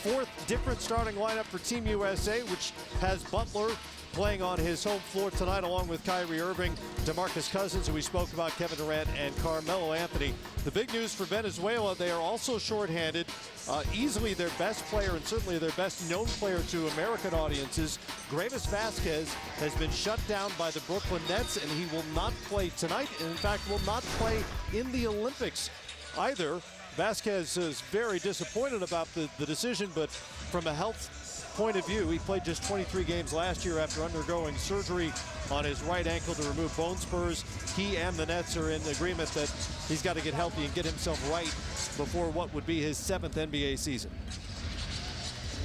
fourth different starting lineup for Team USA, which has Butler playing on his home floor tonight, along with Kyrie Irving, DeMarcus Cousins, who we spoke about, Kevin Durant, and Carmelo Anthony. The big news for Venezuela, they are also shorthanded. Easily their best player, and certainly their best known player to American audiences, Greivis Vasquez, has been shut down by the Brooklyn Nets, and he will not play tonight, and in fact will not play in the Olympics either. Vasquez is very disappointed about the decision, but from a health point of view, he played just 23 games last year after undergoing surgery on his right ankle to remove bone spurs. He and the Nets are in agreement that he's got to get healthy and get himself right before what would be his 7th NBA season.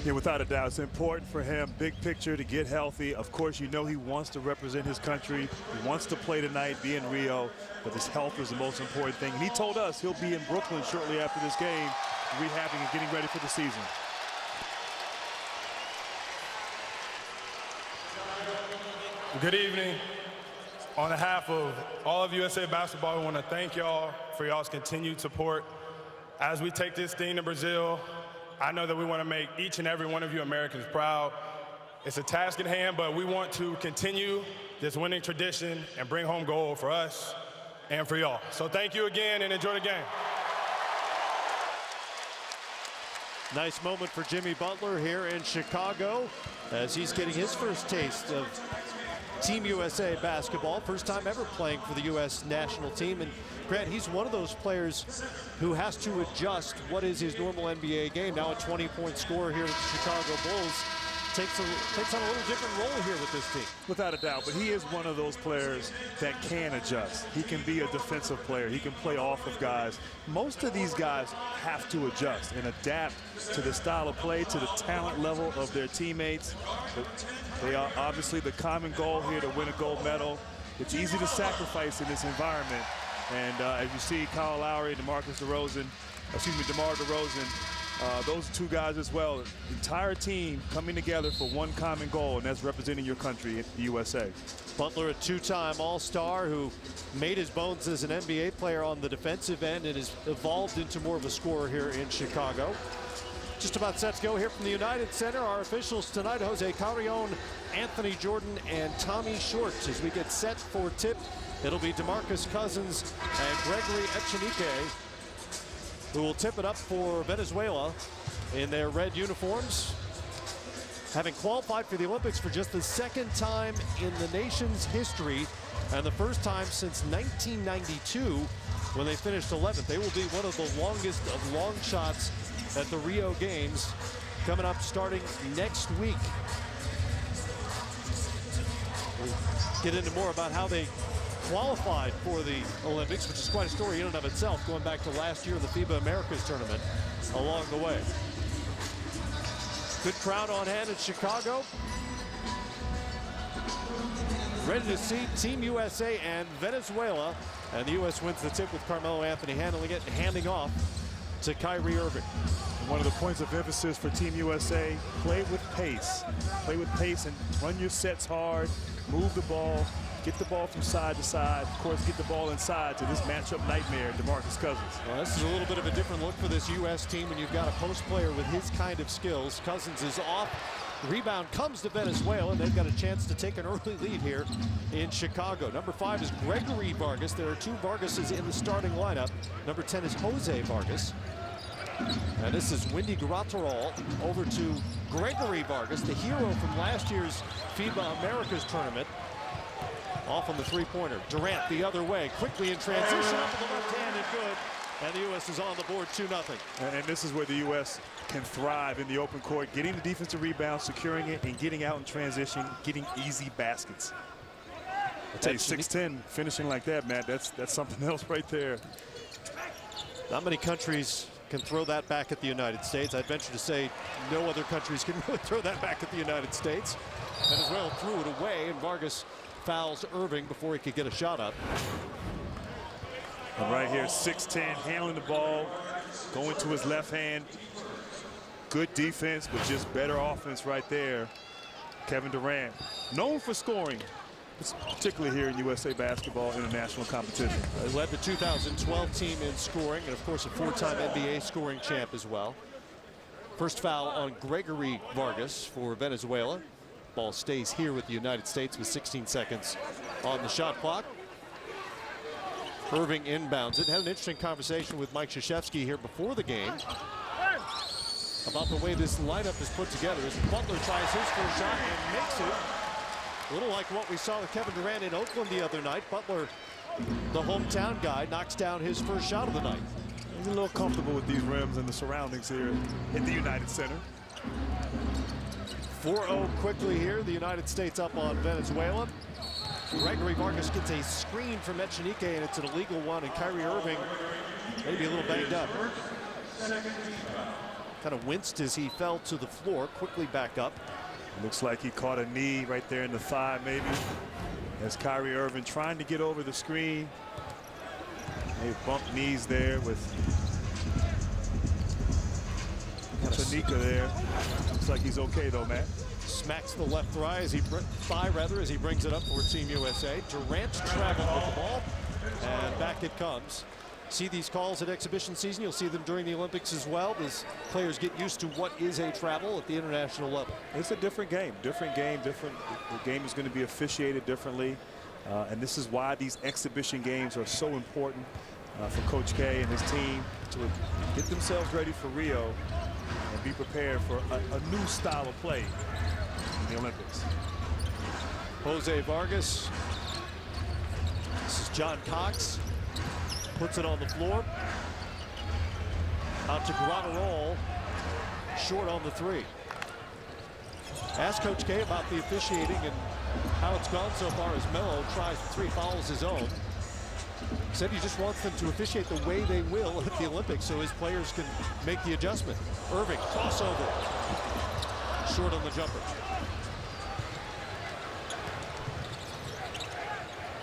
Yeah, without a doubt, it's important for him, big picture, to get healthy. Of course, you know he wants to represent his country. He wants to play tonight, be in Rio, but his health is the most important thing. And he told us he'll be in Brooklyn shortly after this game, rehabbing and getting ready for the season. Good evening. On behalf of all of USA Basketball, we want to thank y'all for y'all's continued support. As we take this thing to Brazil, I know that we want to make each and every one of you Americans proud. It's a task at hand, but we want to continue this winning tradition and bring home gold for us and for y'all. So thank you again and enjoy the game. Nice moment for Jimmy Butler here in Chicago as he's getting his first taste of Team USA basketball. First time ever playing for the U.S. national team. And Grant, he's one of those players who has to adjust what is his normal NBA game. Now a 20-point scorer here with the Chicago Bulls. Takes on a little different role here with this team. Without a doubt, but he is one of those players that can adjust. He can be a defensive player. He can play off of guys. Most of these guys have to adjust and adapt to the style of play, to the talent level of their teammates. They are obviously the common goal here to win a gold medal. It's easy to sacrifice in this environment. And as you see, Kyle Lowry, DeMar DeRozan, those two guys as well. The entire team coming together for one common goal, and that's representing your country, the USA. Butler, a two-time All-Star who made his bones as an NBA player on the defensive end and has evolved into more of a scorer here in Chicago. Just about set to go here from the United Center. Our officials tonight, Jose Carrion, Anthony Jordan, and Tommy Short. As we get set for tip, it'll be DeMarcus Cousins and Gregory Echenique, who will tip it up for Venezuela in their red uniforms, having qualified for the Olympics for just the second time in the nation's history and the first time since 1992 when they finished 11th. They will be one of the longest of long shots at the Rio Games, coming up starting next week. We'll get into more about how they qualified for the Olympics, which is quite a story in and of itself, going back to last year in the FIBA Americas tournament along the way. Good crowd on hand in Chicago. Ready to see Team USA and Venezuela. And the U.S. wins the tip with Carmelo Anthony handling it and handing off to Kyrie Irving. One of the points of emphasis for Team USA, play with pace. Play with pace and run your sets hard, move the ball, get the ball from side to side. Of course, get the ball inside to this matchup nightmare, DeMarcus Cousins. Well, this is a little bit of a different look for this U.S. team when you've got a post player with his kind of skills. Cousins is off. Rebound comes to Venezuela, and they've got a chance to take an early lead here in Chicago. Number 5 is Gregory Vargas. There are 2 Vargases in the starting lineup. Number 10 is Jose Vargas. And this is Windy Graterol over to Gregory Vargas, the hero from last year's FIBA Americas tournament. Off on the three-pointer. Durant the other way, quickly in transition, up with the left hand and good. And the U.S. is on the board 2-0. And this is where the U.S. can thrive in the open court, getting the defensive rebound, securing it, and getting out in transition, getting easy baskets. I'll tell you, 6'10", finishing like that, Matt, that's something else right there. Not many countries can throw that back at the United States. I'd venture to say no other countries can really throw that back at the United States. Venezuela threw it away, and Vargas fouls Irving before he could get a shot up. And right here, 6'10", handling the ball, going to his left hand. Good defense, but just better offense right there. Kevin Durant, known for scoring, particularly here in USA Basketball international competition. He led the 2012 team in scoring, and of course a 4-time NBA scoring champ as well. First foul on Gregory Vargas for Venezuela. Ball stays here with the United States with 16 seconds on the shot clock. Irving inbounds it. Had an interesting conversation with Mike Krzyzewski here before the game about the way this lineup is put together. As Butler tries his first shot and makes it. A little like what we saw with Kevin Durant in Oakland the other night. Butler, the hometown guy, knocks down his first shot of the night. He's a little comfortable with these rims and the surroundings here in the United Center. 4-0 quickly here. The United States up on Venezuela. Gregory Vargas gets a screen from Echenique, and it's an illegal one. And Kyrie Irving maybe a little banged up. Kind of winced as he fell to the floor, quickly back up. Looks like he caught a knee right there in the thigh, maybe. As Kyrie Irving trying to get over the screen. They bumped knees there with Echenique there. Looks like he's okay though, Matt. Smacks the left thigh as he brings it up for Team USA. Durant traveled with the ball, and back it comes. See these calls at exhibition season. You'll see them during the Olympics as well, as players get used to what is a travel at the international level. It's a different game. The game is going to be officiated differently. And this is why these exhibition games are so important for Coach K and his team to get themselves ready for Rio and be prepared for a new style of play in the Olympics. Jose Vargas. This is John Cox. Puts it on the floor. Out to Granarol. Short on the three. Ask Coach K about the officiating and how it's gone so far as Melo tries the three, follows his own. Said he just wants them to officiate the way they will at the Olympics so his players can make the adjustment. Irving, crossover. Short on the jumper.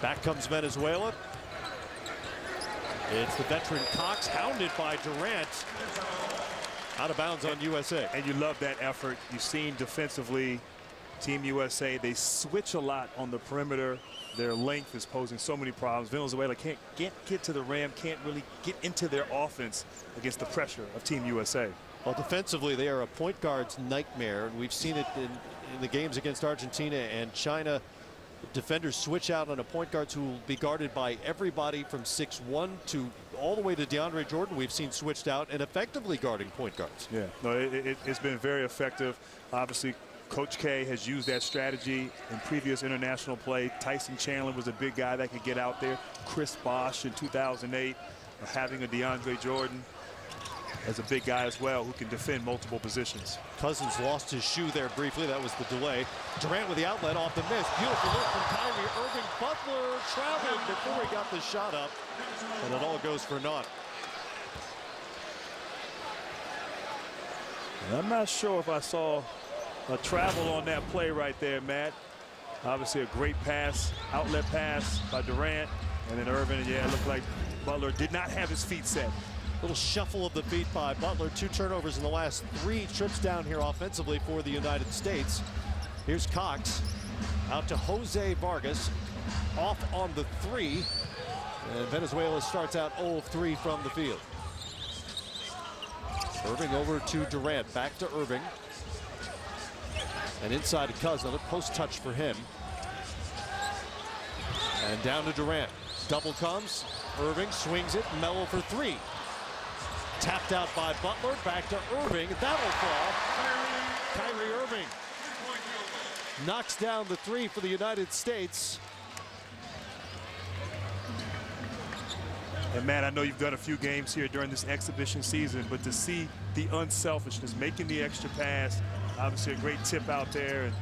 Back comes Venezuela. It's the veteran Cox, hounded by Durant. Out of bounds on USA. And you love that effort. You've seen defensively, Team USA, they switch a lot on the perimeter. Their length is posing so many problems. Venezuela can't get to the rim, can't really get into their offense against the pressure of Team USA. Well, defensively, they are a point guard's nightmare, and we've seen it in the games against Argentina and China. Defenders switch out on a point guards who will be guarded by everybody from 6'1" to all the way to DeAndre Jordan. We've seen switched out and effectively guarding point guards. Yeah, no, it's been very effective. Obviously, Coach K has used that strategy in previous international play. Tyson Chandler was a big guy that could get out there. Chris Bosh in 2008, having a DeAndre Jordan as a big guy as well who can defend multiple positions. Cousins lost his shoe there briefly. That was the delay. Durant with the outlet off the miss. Beautiful look from Kyrie Irving. Butler traveled before he got the shot up, and it all goes for naught. And I'm not sure if I saw a travel on that play right there, Matt. Obviously a great pass, outlet pass by Durant, and then Irving. Yeah, it looked like Butler did not have his feet set. Little shuffle of the feet by Butler. 2 turnovers in the last 3 trips down here offensively for the United States. Here's Cox out to Jose Vargas. Off on the 3. And Venezuela starts out 0 of 3 from the field. Irving over to Durant. Back to Irving. And inside to Cousins. Another post touch for him. And down to Durant. Double comes. Irving swings it. Melo for 3. Tapped out by Butler. Back to Irving. That'll fall. Kyrie Irving knocks down the 3 for the United States. And Matt, I know you've done a few games here during this exhibition season, but to see the unselfishness, making the extra pass, obviously a great tip out there, and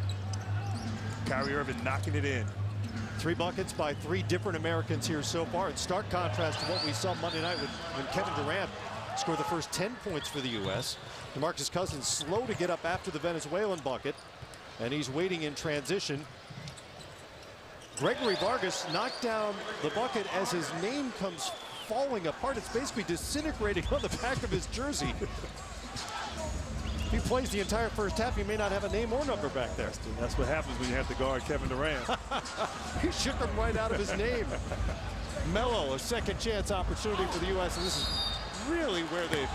Kyrie Irving knocking it in. 3 buckets by 3 different Americans here so far, in stark contrast to what we saw Monday night when Kevin Durant scored the first 10 points for the U.S. DeMarcus Cousins slow to get up after the Venezuelan bucket, and he's waiting in transition. Gregory Vargas knocked down the bucket as his name comes falling apart. It's basically disintegrating on the back of his jersey. If he plays the entire first half, he may not have a name or number back there. That's what happens when you have to guard Kevin Durant. He shook him right out of his name. Melo, a second chance opportunity for the U.S. And this is really where they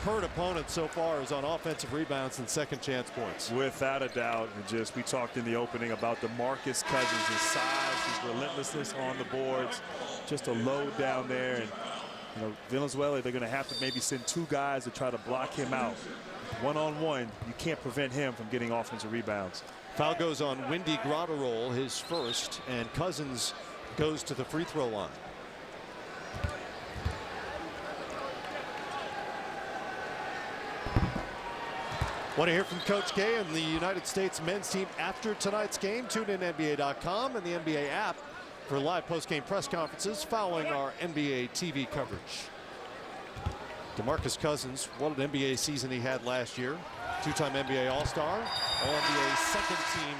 hurt opponents so far is on offensive rebounds and second chance points. Without a doubt. And we talked in the opening about DeMarcus Cousins, his size, his relentlessness on the boards, just a load down there. And Venezuela, they're going to have to maybe send two guys to try to block him out. One-on-one, you can't prevent him from getting offensive rebounds. Foul goes on Windy Grotterol, his first, and Cousins goes to the free throw line. Want to hear from Coach K and the United States men's team after tonight's game? Tune in NBA.com and the NBA app for live post-game press conferences following our NBA TV coverage. DeMarcus Cousins, what an NBA season he had last year. Two-time NBA All-Star, All-NBA second team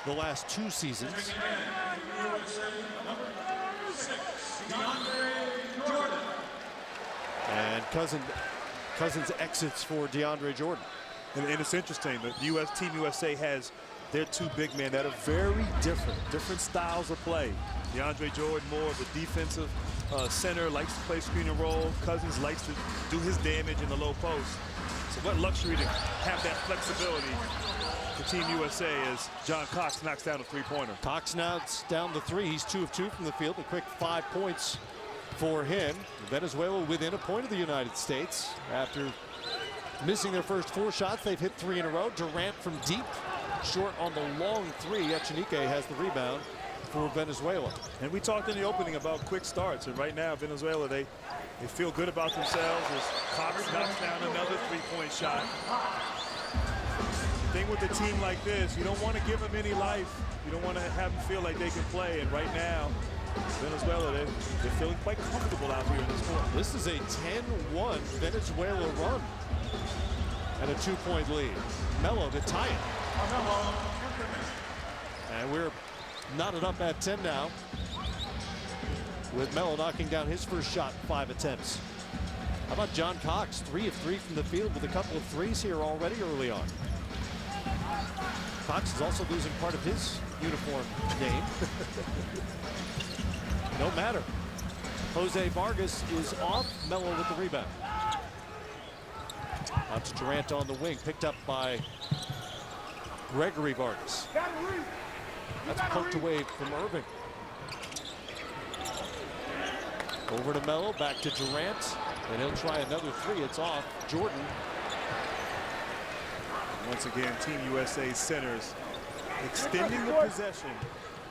the last two seasons. And Cousins exits for DeAndre Jordan. And it's interesting that Team USA has their two big men that are very different styles of play. DeAndre Jordan, more of a defensive center, likes to play screen and roll. Cousins likes to do his damage in the low post. So what luxury to have that flexibility for Team USA as John Cox knocks down a three-pointer. Cox knocks down the three. He's 2 of 2 from the field. A quick 5 points for him. Venezuela within a point of the United States. After missing their first 4 shots, they've hit 3 in a row. Durant from deep, short on the long three. Echenike has the rebound for Venezuela. And we talked in the opening about quick starts, and right now Venezuela, they feel good about themselves as Cox knocks down another three-point shot. The thing with a team like this, you don't want to give them any life. You don't want to have them feel like they can play, and right now Venezuela, they're feeling quite comfortable out here in this court. This is a 10-1 Venezuela run and a 2-point lead. Melo to tie it. And we're knotted up at 10 now, with Melo knocking down his first shot in 5 attempts. How about John Cox, 3 of 3 from the field with a couple of threes here already early on. Cox is also losing part of his uniform name. No matter. Jose Vargas is off. Melo with the rebound. Out to Durant on the wing, picked up by Gregory Vargas. That's poked away from Irving. Over to Melo, back to Durant, and he'll try another three. It's off. Jordan. Once again, Team USA centers extending the possession.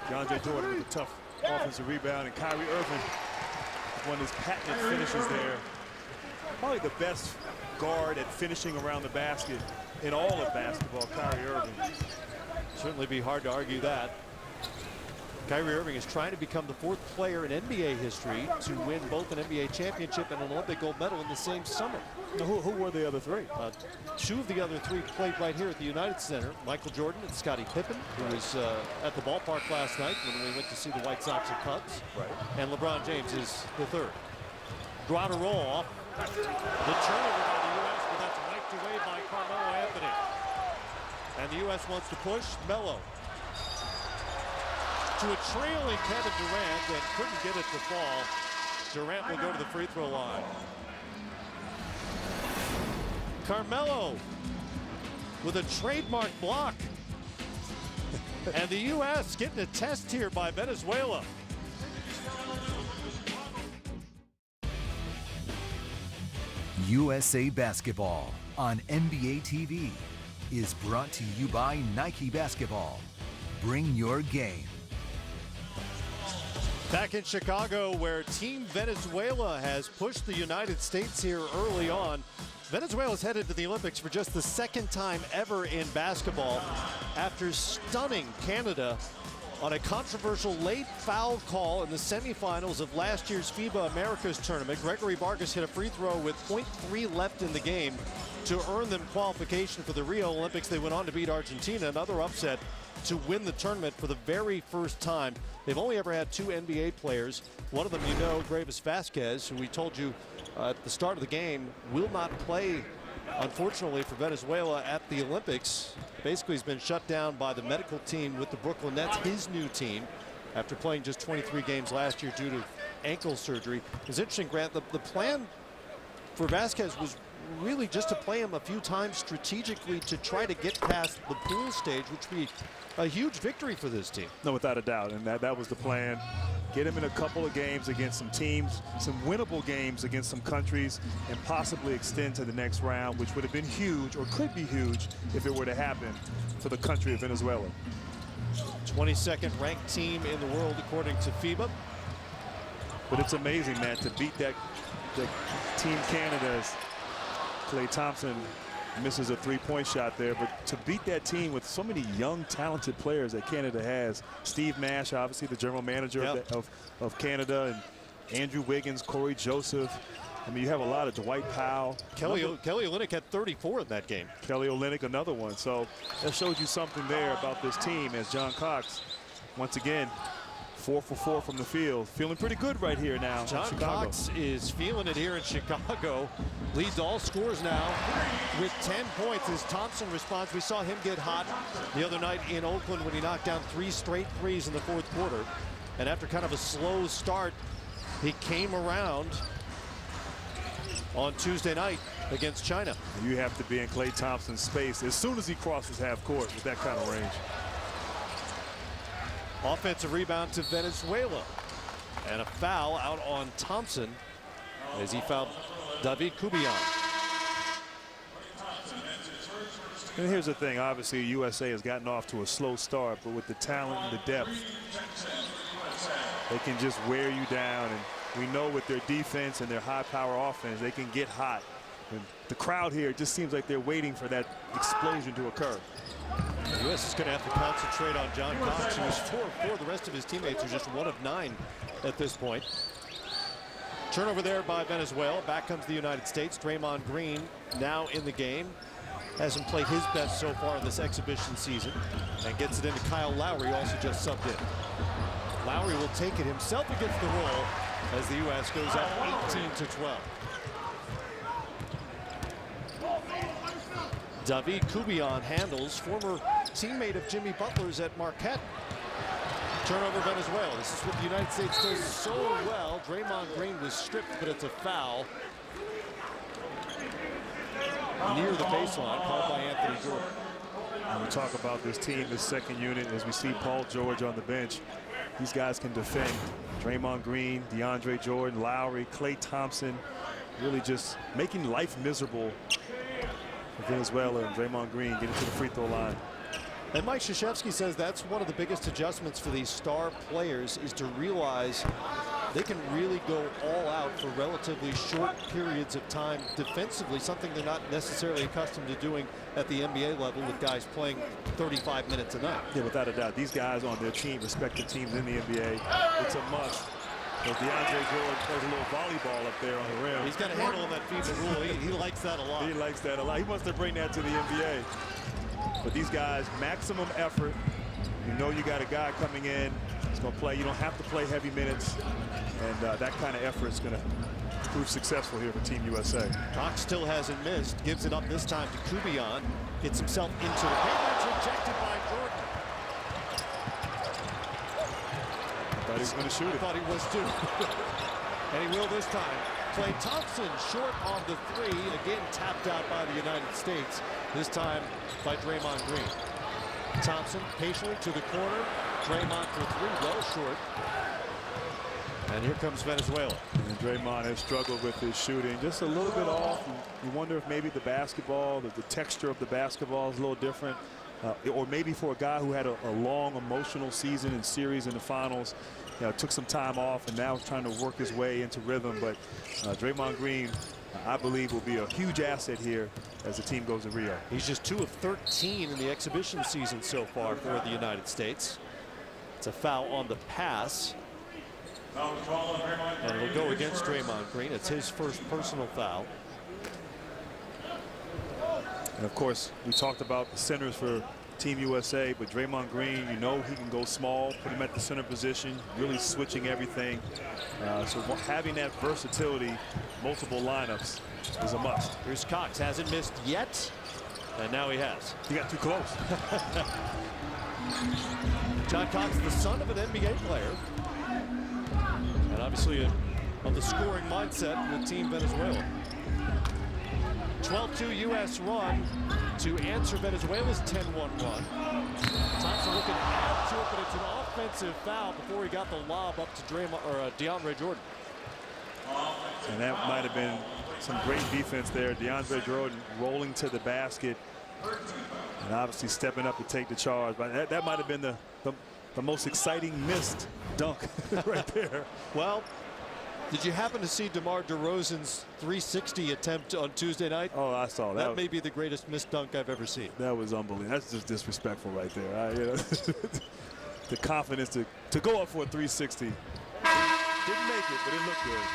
DeAndre Jordan with a tough offensive rebound, and Kyrie Irving, one of his patented finishes there. Probably the best guard at finishing around the basket in all of basketball, Kyrie Irving. Certainly be hard to argue that. Kyrie Irving is trying to become the 4th player in NBA history to win both an NBA championship and an Olympic gold medal in the same summer. Now, who were the other 3? 2 of the other 3 played right here at the United Center. Michael Jordan and Scottie Pippen, who was at the ballpark last night when we went to see the White Sox and Cubs. Right. And LeBron James is the 3rd. Grotterol off. The turnover by the U.S., but that's wiped away by Carmelo Anthony. And the U.S. wants to push. Melo to a trailing Kevin Durant, and couldn't get it to fall. Durant will go to the free throw line. Carmelo with a trademark block. And the U.S. getting a test here by Venezuela. USA Basketball on NBA TV is brought to you by Nike Basketball. Bring your game. Back in Chicago, where Team Venezuela has pushed the United States here early on. Venezuela's headed to the Olympics for just the 2nd time ever in basketball after stunning Canada on a controversial late foul call in the semifinals of last year's FIBA Americas tournament. Gregory Vargas hit a free throw with 0.3 left in the game to earn them qualification for the Rio Olympics. They went on to beat Argentina, another upset, to win the tournament for the very first time. They've only ever had 2 NBA players. One of them, you know, Gravis Vasquez, who we told you at the start of the game will not play, unfortunately, for Venezuela at the Olympics. Basically, he's been shut down by the medical team with the Brooklyn Nets, his new team, after playing just 23 games last year due to ankle surgery. It's interesting, Grant, the plan for Vasquez was really just to play him a few times strategically to try to get past the pool stage, which would be a huge victory for this team. No, without a doubt, and that was the plan. Get him in a couple of games against some teams, some winnable games against some countries, and possibly extend to the next round, which would have been huge, or could be huge, if it were to happen for the country of Venezuela. 22nd ranked team in the world according to FIBA. But it's amazing, man, to beat that Team Canada's Klay Thompson misses a three-point shot there, but to beat that team with so many young, talented players that Canada has. Steve Nash, obviously the general manager of Canada, and Andrew Wiggins, Corey Joseph. I mean, you have a lot of Dwight Powell. Kelly Olynyk had 34 in that game. Kelly Olynyk, another one. So that shows you something there about this team, as John Cox, once again, 4 for 4 from the field. Feeling pretty good right here now. John Cox is feeling it here in Chicago. Leads all scores now with 10 points as Thompson responds. We saw him get hot the other night in Oakland when he knocked down 3 straight threes in the fourth quarter. And after kind of a slow start, he came around on Tuesday night against China. You have to be in Klay Thompson's space as soon as he crosses half court with that kind of range. Offensive rebound to Venezuela. And a foul out on Thompson as he fouled David Kubian. And here's the thing, obviously USA has gotten off to a slow start, but with the talent and the depth, they can just wear you down. And we know with their defense and their high-power offense, they can get hot. And the crowd here just seems like they're waiting for that explosion to occur. The U.S. is going to have to concentrate on John Cox, who is 4 of 4. The rest of his teammates are just 1 of 9 at this point. Turnover there by Venezuela. Back comes the United States. Draymond Green now in the game. Hasn't played his best so far in this exhibition season. And gets it into Kyle Lowry, also just subbed in. Lowry will take it himself against the roll as the U.S. goes up 18-12. David Kubian handles, former teammate of Jimmy Butler's at Marquette. Turnover Venezuela. This is what the United States does so well. Draymond Green was stripped, but it's a foul near the baseline, called by Anthony Jordan. When we talk about this team, this second unit, as we see Paul George on the bench, these guys can defend. Draymond Green, DeAndre Jordan, Lowry, Klay Thompson, really just making life miserable for Venezuela, and Draymond Green getting to the free throw line. And Mike Krzyzewski says that's one of the biggest adjustments for these star players, is to realize they can really go all out for relatively short periods of time defensively, something they're not necessarily accustomed to doing at the NBA level with guys playing 35 minutes a night. Yeah, without a doubt. These guys on their team, respective teams in the NBA, it's a must. But DeAndre Jordan plays a little volleyball up there on the rim. He's got a handle on that FIBA rule. He likes that a lot. He likes that a lot. He wants to bring that to the NBA. But these guys, maximum effort. You know you got a guy coming in. He's going to play. You don't have to play heavy minutes. And that kind of effort is going to prove successful here for Team USA. Cox still hasn't missed. Gives it up this time to Kubian. Gets himself into the paint. It's rejected by Jordan. Thought he was going to shoot it. Thought he was too. And he will this time. Klay Thompson short on the 3. Again tapped out by the United States. This time by Draymond Green. Thompson patiently to the corner. Draymond for 3, well short. And here comes Venezuela. And Draymond has struggled with his shooting, just a little bit off. You wonder if maybe the basketball, the texture of the basketball is a little different. Or maybe for a guy who had a long emotional season and series in the finals, took some time off and now is trying to work his way into rhythm. But Draymond Green, I believe, will be a huge asset here as the team goes to Rio. He's just 2 of 13 in the exhibition season so far for the United States. It's a foul on the pass. And it'll go against Draymond Green. It's his first personal foul. And of course, we talked about the centers for Team USA, but Draymond Green, you know he can go small, put him at the center position, really switching everything. So having that versatility, multiple lineups, is a must. Here's Cox, hasn't missed yet, and now he has. He got too close. John Cox, the son of an NBA player, and obviously of the scoring mindset with Team Venezuela. 12-2 U.S. run to answer Venezuela's 10-1 run. Thompson looking to add to it, but it's an offensive foul before he got the lob up to DeAndre Jordan. And that might have been some great defense there. DeAndre Jordan rolling to the basket and obviously stepping up to take the charge. But that might have been the most exciting missed dunk right there. Well, did you happen to see DeMar DeRozan's 360 attempt on Tuesday night? Oh, I saw that. That may be the greatest missed dunk I've ever seen. That was unbelievable. That's just disrespectful right there. You know, the confidence to go up for a 360. Didn't make it, but it looked good.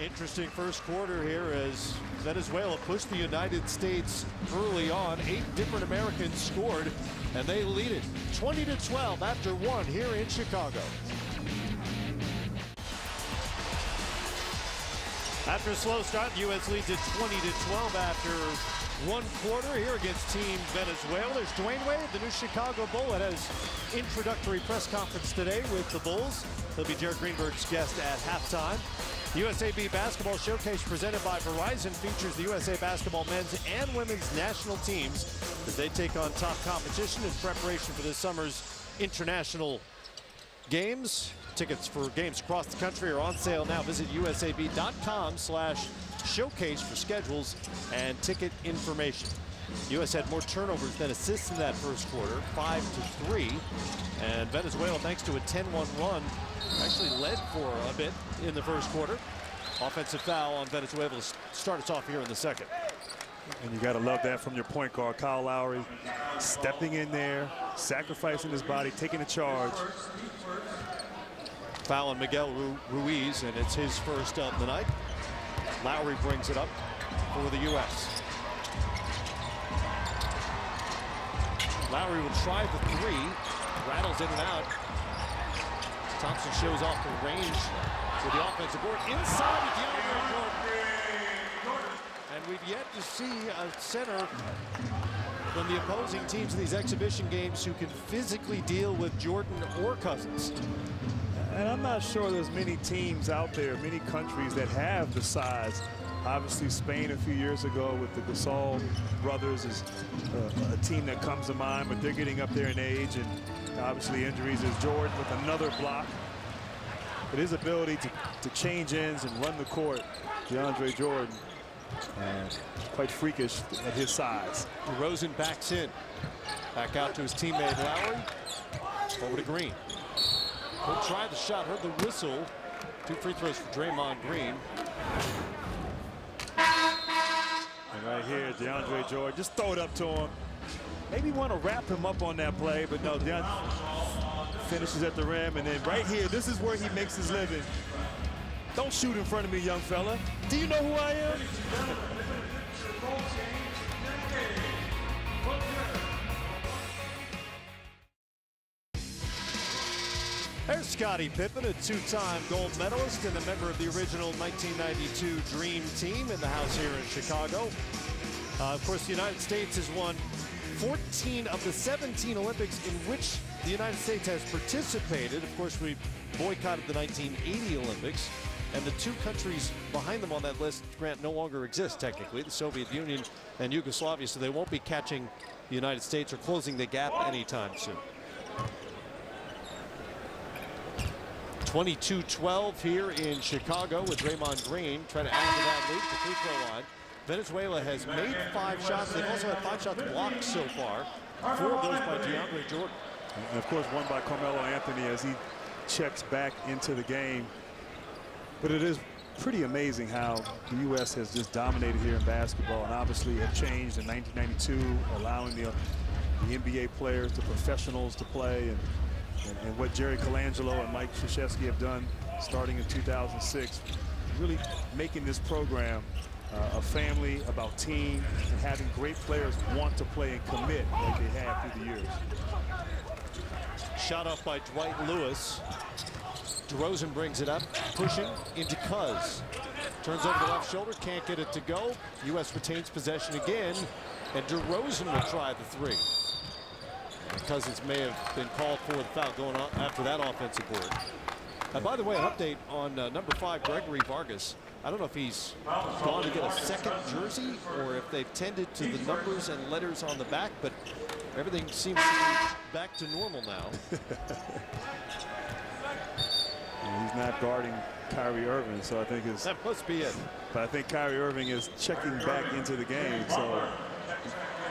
Interesting first quarter here as Venezuela pushed the United States early on. 8 different Americans scored, and they lead it 20-12 after 1 here in Chicago. After a slow start, the U.S. leads it 20-12 after 1 quarter here against Team Venezuela. There's Dwayne Wade, the new Chicago Bull, that has introductory press conference today with the Bulls. He'll be Jared Greenberg's guest at halftime. The USAB Basketball Showcase presented by Verizon features the USA Basketball men's and women's national teams as they take on top competition in preparation for this summer's international games. Tickets for games across the country are on sale now. Visit usab.com/showcase for schedules and ticket information. U.S. had more turnovers than assists in that first quarter, 5-3. And Venezuela, thanks to a 10-1 run, actually led for a bit in the first quarter. Offensive foul on Venezuela to start us off here in the second. And you got to love that from your point guard, Kyle Lowry, stepping in there, sacrificing his body, taking a charge. Foul on Miguel Ruiz, and it's his first of the night. Lowry brings it up for the U.S. Lowry will try the 3, rattles in and out. Thompson shows off the range with the offensive board inside of DeAndre Jordan. And we've yet to see a center from the opposing teams in these exhibition games who can physically deal with Jordan or Cousins. And I'm not sure there's many teams out there, many countries that have the size. Obviously, Spain a few years ago with the Gasol brothers is a team that comes to mind, but they're getting up there in age, and obviously injuries. Is Jordan with another block. But his ability to change ends and run the court, DeAndre Jordan, quite freakish at his size. DeRozan backs in. Back out to his teammate Lowry. Over to Green. He'll try the shot, heard the whistle. 2 free throws for Draymond Green. And right here, DeAndre Jordan, just throw it up to him. Maybe want to wrap him up on that play, but no, DeAndre finishes at the rim. And then right here, this is where he makes his living. Don't shoot in front of me, young fella. Do you know who I am? There's Scottie Pippen, a 2-time gold medalist and a member of the original 1992 Dream Team in the house here in Chicago. Of course, the United States has won 14 of the 17 Olympics in which the United States has participated. Of course, we boycotted the 1980 Olympics, and the 2 countries behind them on that list, Grant, no longer exist technically, the Soviet Union and Yugoslavia, so they won't be catching the United States or closing the gap anytime soon. 22-12 here in Chicago with Draymond Green trying to add to that lead at the free throw line. Venezuela has made 5 shots. They've also had 5 shots blocked so far. 4 of those by DeAndre Jordan. And of course, one by Carmelo Anthony as he checks back into the game. But it is pretty amazing how the U.S. has just dominated here in basketball, and obviously have changed in 1992, allowing the NBA players, the professionals to play, and what Jerry Colangelo and Mike Krzyzewski have done starting in 2006, really making this program a family, about team, and having great players want to play and commit like they have through the years. Shot off by Dwight Lewis. DeRozan brings it up, pushing into Cuz. Turns over the left shoulder, can't get it to go. U.S. retains possession again, and DeRozan will try the 3. Cousins may have been called for the foul going on after that offensive board. And by the way, an update on number 5, Gregory Vargas. I don't know if he's gone to get a second jersey or if they've tended to the numbers and letters on the back, but everything seems to be back to normal now. He's not guarding Kyrie Irving, so I think it's that must be it. But I think Kyrie Irving is checking back into the game, so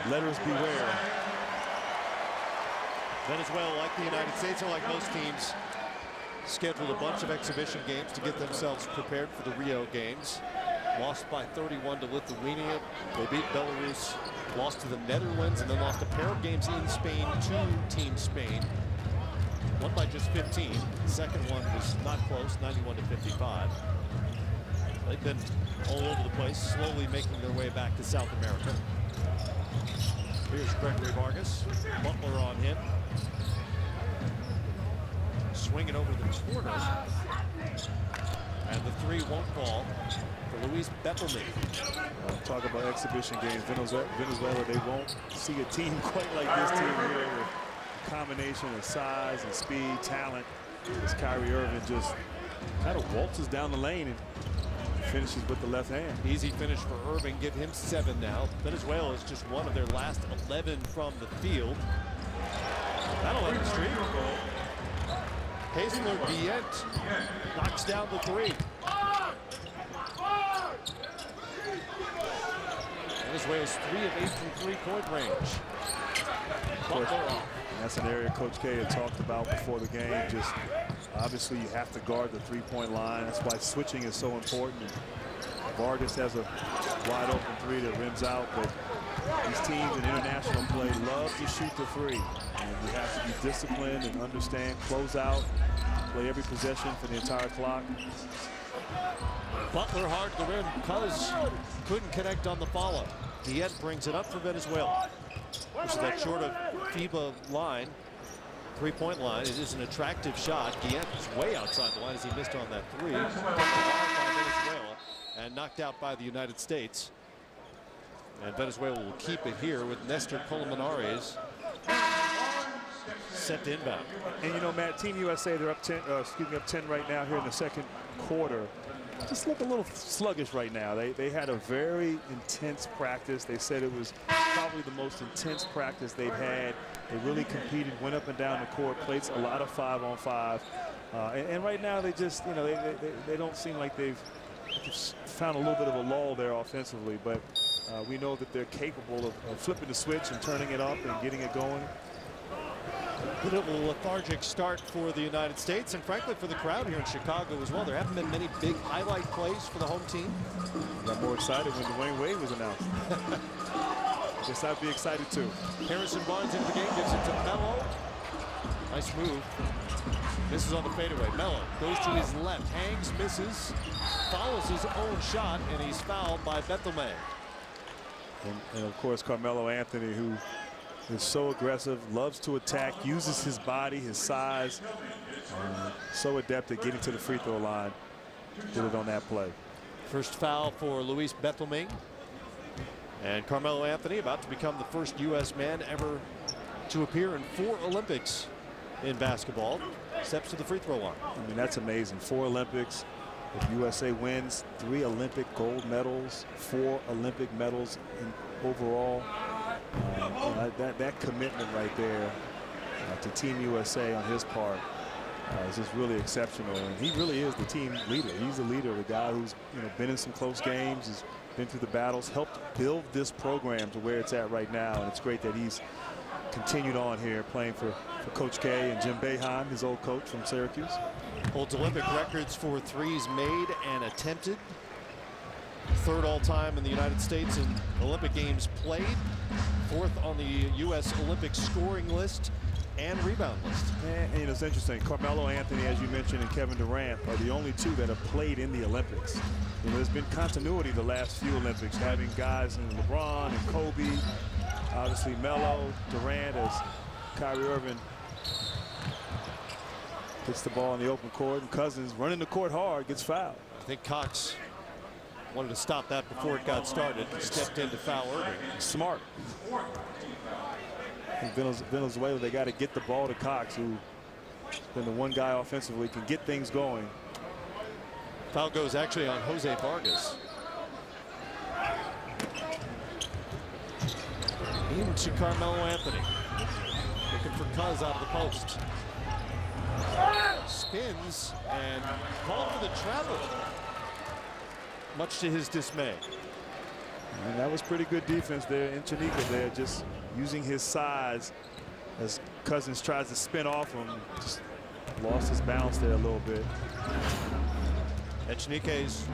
letters beware. Venezuela, like the United States, or like most teams, scheduled a bunch of exhibition games to get themselves prepared for the Rio games. Lost by 31 to Lithuania. They beat Belarus, lost to the Netherlands, and then lost a pair of games in Spain to Team Spain. Won by just 15. The second one was not close, 91 to 55. They've been all over the place, slowly making their way back to South America. Here's Gregory Vargas. Butler on him. Swing it over the corner. And the three won't fall for Luis Bettelman. Talk about exhibition games. Venezuela, they won't see a team quite like this team here with a combination of size and speed, talent. As Kyrie Irving just kind of waltzes down the lane and finishes with the left hand. Easy finish for Irving. Give him 7 now. Venezuela is just one of their last 11 from the field. That'll end the streak. Haisler Bient knocks down the 3. Venezuela's 3 of 8 from three-point range. That's an area Coach K had talked about before the game. Just obviously you have to guard the three-point line. That's why switching is so important. And Vargas has a wide open 3 that rims out, but these teams in international play love to shoot the 3. And you have to be disciplined and understand, close out, play every possession for the entire clock. Butler hard to the rim. Cuz couldn't connect on the follow. Diet brings it up for Venezuela. This is that short of FIBA line, three-point line. It is an attractive shot. Diet is way outside the line as he missed on that 3. By Venezuela and knocked out by the United States. And Venezuela will keep it here with Nestor Colmenares set to inbound. And you know, Matt, Team USA, they're up 10. Up 10 right now here in the second quarter. Just look a little sluggish right now. They had a very intense practice. They said it was probably the most intense practice they've had. They really competed, went up and down the court, played a lot of 5-on-5. And right now they just, you know, they don't seem like they've found a little bit of a lull there offensively. But we know that they're capable of flipping the switch and turning it up and getting it going. A bit of a lethargic start for the United States and frankly for the crowd here in Chicago as well. There haven't been many big highlight plays for the home team. Got more excited when Dwayne Wade was announced. Guess I'd be excited too. Harrison Barnes into the game, gives it to Melo. Nice move. Misses on the fadeaway. Melo goes to his left, hangs, misses, follows his own shot, and he's fouled by Bettelman. And of course Carmelo Anthony, who is so aggressive, loves to attack, uses his body, his size, so adept at getting to the free throw line. Did it on that play. First foul for Luis Bettelman. And Carmelo Anthony about to become the first U.S. man ever to appear in 4 Olympics in basketball. Steps to the free throw line. I mean, that's amazing. 4 Olympics. If USA wins, 3 Olympic gold medals, 4 Olympic medals overall. That commitment right there to Team USA on his part is just really exceptional, and he really is the team leader. He's the leader, the guy who's been in some close games, has been through the battles, helped build this program to where it's at right now, and it's great that he's continued on here playing for Coach K and Jim Boeheim, his old coach from Syracuse. Holds Olympic records for threes made and attempted. 3rd all-time in the United States in Olympic games played. 4th on the U.S. Olympic scoring list and rebound list. And it's interesting. Carmelo Anthony, as you mentioned, and Kevin Durant are the only 2 that have played in the Olympics. There's been continuity the last few Olympics, having guys in LeBron and Kobe, obviously Melo, Durant, as Kyrie Irving hits the ball in the open court, and Cousins running the court hard, gets fouled. I think Cox wanted to stop that before it got started. Stepped in to foul Irving. Smart. In Venezuela, they got to get the ball to Cox, who's been the one guy offensively can get things going. Foul goes actually on Jose Vargas. Into Carmelo Anthony. Looking for Cuz out of the post. Spins and called for the travel. Much to his dismay. And that was pretty good defense there in Chanika there, just using his size as Cousins tries to spin off him. Just lost his balance there a little bit. Echenique is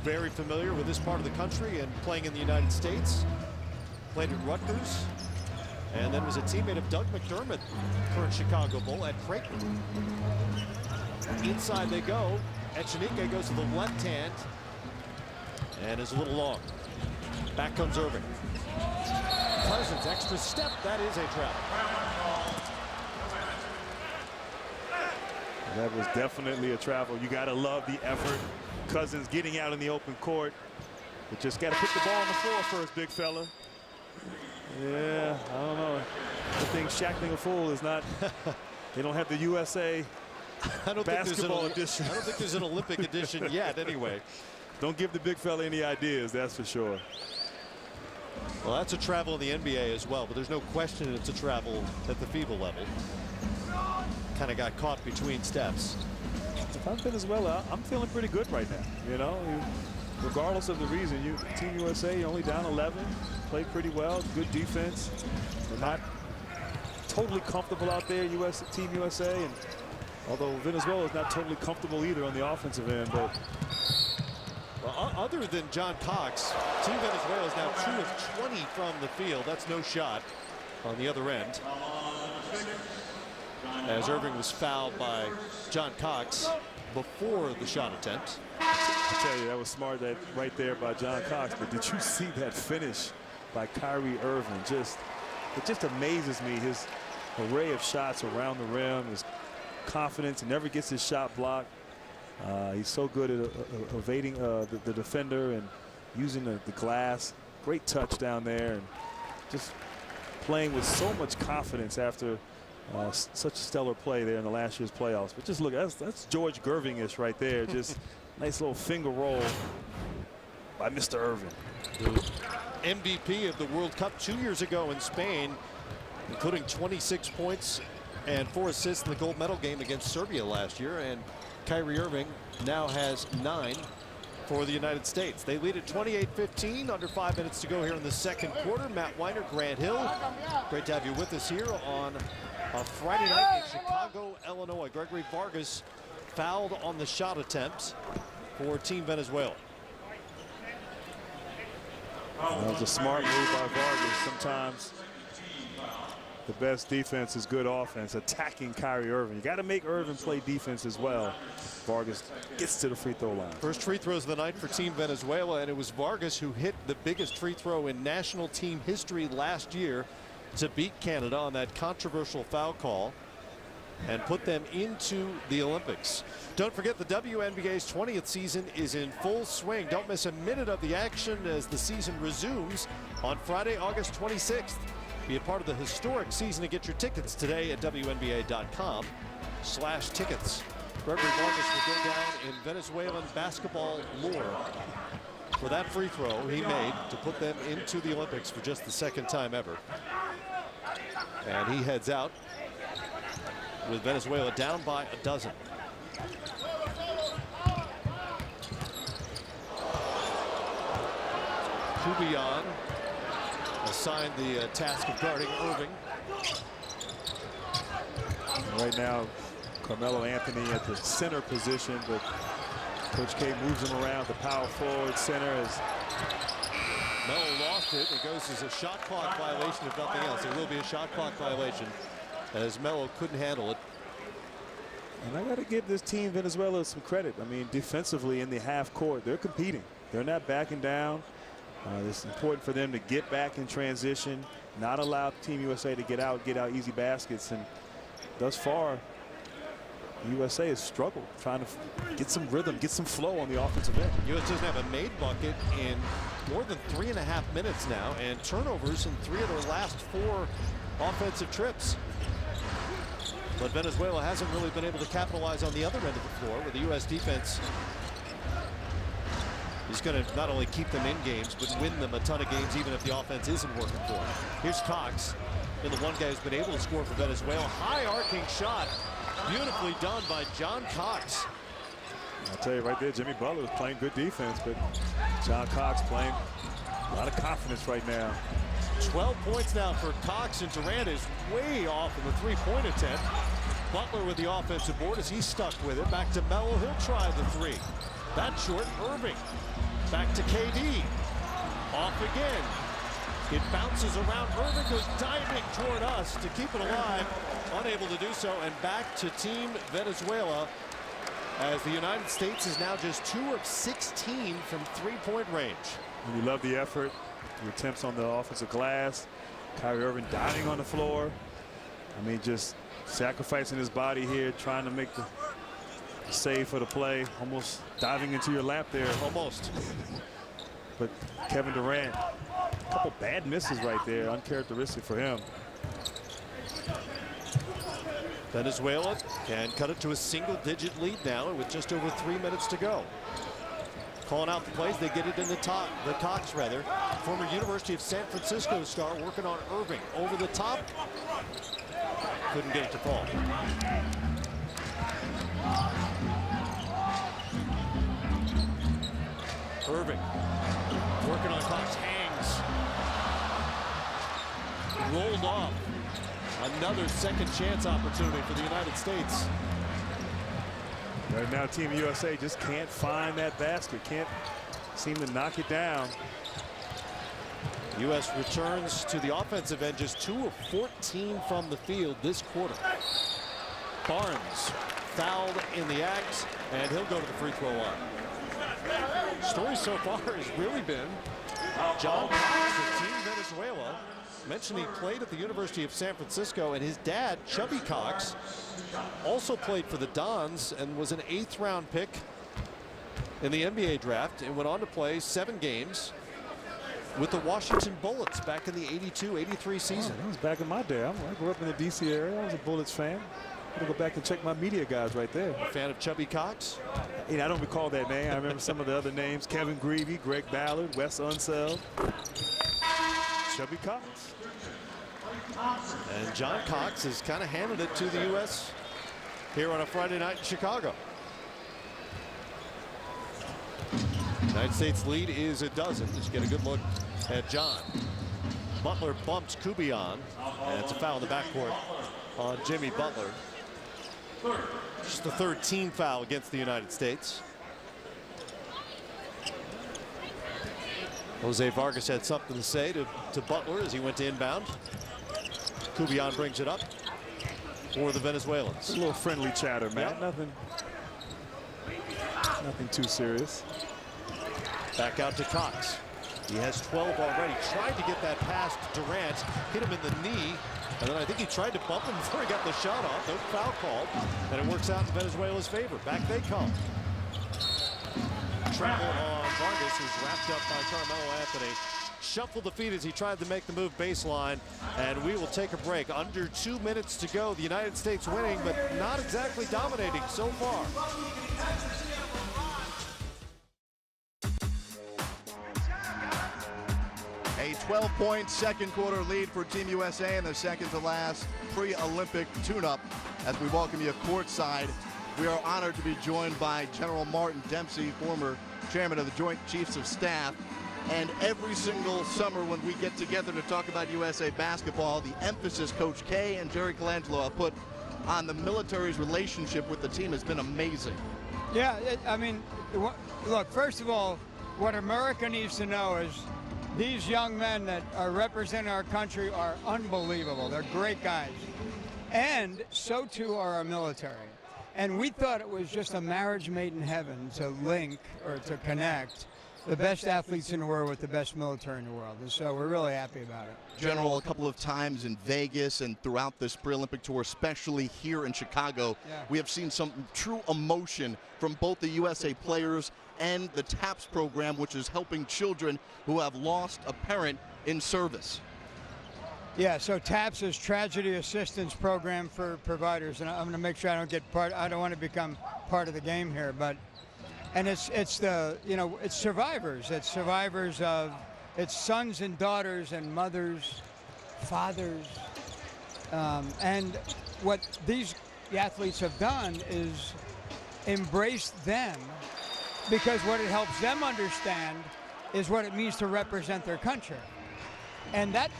very familiar with this part of the country and playing in the United States. Played at Rutgers and then was a teammate of Doug McDermott, current Chicago Bull, at Creighton. Inside they go. Echenique goes to the left hand and is a little long. Back comes Irving. Cousins, extra step. That is a travel. That was definitely a travel. You got to love the effort. Cousins getting out in the open court. But just got to put the ball on the floor first, big fella. Yeah, I don't know. I think shackling a fool is not. They don't have the USA basketball edition. I don't think there's an Olympic edition yet, anyway. Don't give the big fella any ideas, that's for sure. Well, that's a travel in the NBA as well, but there's no question it's a travel at the FIBA level. Kind of got caught between steps. If I'm Venezuela, I'm feeling pretty good right now. You know, regardless of the reason, Team USA, you're only down 11, played pretty well, good defense. They're not totally comfortable out there, Team USA, and although Venezuela is not totally comfortable either on the offensive end, but. Well, other than John Cox, Team Venezuela is now 2 of 20 from the field. That's no shot on the other end. As Irving was fouled by John Cox before the shot attempt. I tell you, that was smart right there by John Cox. But did you see that finish by Kyrie Irving? It just amazes me, his array of shots around the rim, his confidence. He never gets his shot blocked. He's so good at evading the defender and using the glass. Great touch down there, and just playing with so much confidence after such stellar play there in the last year's playoffs. But just look, that's George Gerving-ish right there. Just nice little finger roll by Mr. Irving. The MVP of the World Cup 2 years ago in Spain, including 26 points and 4 assists in the gold medal game against Serbia last year. And Kyrie Irving now has 9 for the United States. They lead at 28-15, under 5 minutes to go here in the second quarter. Matt Weiner, Grant Hill, great to have you with us here on a Friday night in Chicago, Illinois. Gregory Vargas fouled on the shot attempt for Team Venezuela. That was a smart move by Vargas. Sometimes the best defense is good offense, attacking Kyrie Irving. You got to make Irving play defense as well. Vargas gets to the free throw line. First free throws of the night for Team Venezuela, and it was Vargas who hit the biggest free throw in national team history last year to beat Canada on that controversial foul call and put them into the Olympics. Don't forget, the WNBA's 20th season is in full swing. Don't miss a minute of the action as the season resumes on Friday, August 26th. Be a part of the historic season and get your tickets today at WNBA.com/tickets. Gregory Vargas will go down in Venezuelan basketball lore for that free throw he made to put them into the Olympics for just the second time ever. And he heads out with Venezuela down by a dozen. Kubian assigned the task of guarding Irving. Right now, Carmelo Anthony at the center position, but Coach K moves him around the power forward center as Melo lost it. It goes as a shot clock violation, if nothing else. It will be a shot clock violation as Melo couldn't handle it. And I got to give this team Venezuela some credit. I mean, defensively in the half court, they're competing. They're not backing down. It's important for them to get back in transition, not allow Team USA to get out easy baskets. And thus far, USA has struggled trying to get some rhythm, get some flow on the offensive end. US doesn't have a made bucket in more than 3.5 minutes now, and turnovers in 3 of their last 4 offensive trips. But Venezuela hasn't really been able to capitalize on the other end of the floor, where the U.S. defense He's going to not only keep them in games, but win them a ton of games, even if the offense isn't working for him. Here's Cox, and the one guy who's been able to score for Venezuela. High arcing shot, beautifully done by John Cox. I'll tell you right there, Jimmy Butler is playing good defense, but John Cox playing a lot of confidence right now. 12 points now for Cox, and Durant is way off in the three-point attempt. Butler with the offensive board as he's stuck with it. Back to Melo, he'll try the three. That's short. Irving back to KD. Off again. It bounces around. Irving goes diving toward us to keep it alive. Unable to do so, and back to Team Venezuela as the United States is now just 2 of 16 from three-point range. And you love the effort, the attempts on the offensive glass. Kyrie Irving diving on the floor. I mean, just sacrificing his body here, trying to make the save for the play, almost diving into your lap there. Almost. But Kevin Durant, a couple bad misses right there, uncharacteristic for him. Venezuela can cut it to a single-digit lead now with just over 3 minutes to go. Calling out the plays, they get it in the Cox rather. Former University of San Francisco star working on Irving over the top. Couldn't get it to fall. Irving working on Cox, hangs. Rolled off. Another second chance opportunity for the United States. Right now, Team USA just can't find that basket, can't seem to knock it down. U.S. returns to the offensive end, just 2 of 14 from the field this quarter. Barnes fouled in the act, and he'll go to the free throw line. Story so far has really been John Cox of Team Venezuela. Mentioned he played at the University of San Francisco, and his dad, Chubby Cox, also played for the Dons and was an 8th round pick in the NBA draft and went on to play 7 games with the Washington Bullets back in the 82-83 season. Oh, that was back in my day. I grew up in the DC area. I was a Bullets fan. I'm gonna go back and check my media guys right there. A fan of Chubby Cox? I don't recall that name. I remember some of the other names: Kevin Greavy, Greg Ballard, Wes Unseld, Chubby Cox. And John Cox has kind of handed it to the U.S. here on a Friday night in Chicago. United States lead is a dozen. Let's get a good look at John. Butler bumps Kubion, and it's a foul in the backcourt on Jimmy Butler. Just the 3rd team foul against the United States. Jose Vargas had something to say to Butler as he went to inbound. Kubion brings it up for the Venezuelans. A little friendly chatter, man. Yep. Nothing too serious. Back out to Cox. He has 12 already. Tried to get that past Durant. Hit him in the knee. And then I think he tried to bump him before he got the shot off. No foul called. And it works out in Venezuela's favor. Back they come. Travel on Vargas, who's wrapped up by Carmelo Anthony. Shuffled the feet as he tried to make the move baseline. And we will take a break. Under 2 minutes to go. The United States winning, but not exactly dominating so far. A 12-point second quarter lead for Team USA in the second to last pre-Olympic tune-up. As we welcome you courtside, we are honored to be joined by General Martin Dempsey, former chairman of the Joint Chiefs of Staff. And every single summer when we get together to talk about USA basketball, the emphasis Coach K and Jerry Colangelo have put on the military's relationship with the team has been amazing. Yeah, I mean, look, first of all, what America needs to know is these young men that are representing our country are unbelievable. They're great guys. And so too are our military. And we thought it was just a marriage made in heaven to link or to connect the best athletes in the world with the best military in the world. And so we're really happy about it. General, a couple of times in Vegas and throughout this pre-Olympic tour, especially here in Chicago, we have seen some true emotion from both the USA players and the TAPS program, which is helping children who have lost a parent in service. Yeah, so TAPS is Tragedy Assistance Program for Providers, and I'm going to make sure I don't get I don't want to become part of the game here, but And it's the, it's survivors. It's survivors of, it's sons and daughters and mothers, fathers. And what these athletes have done is embrace them, because what it helps them understand is what it means to represent their country. And that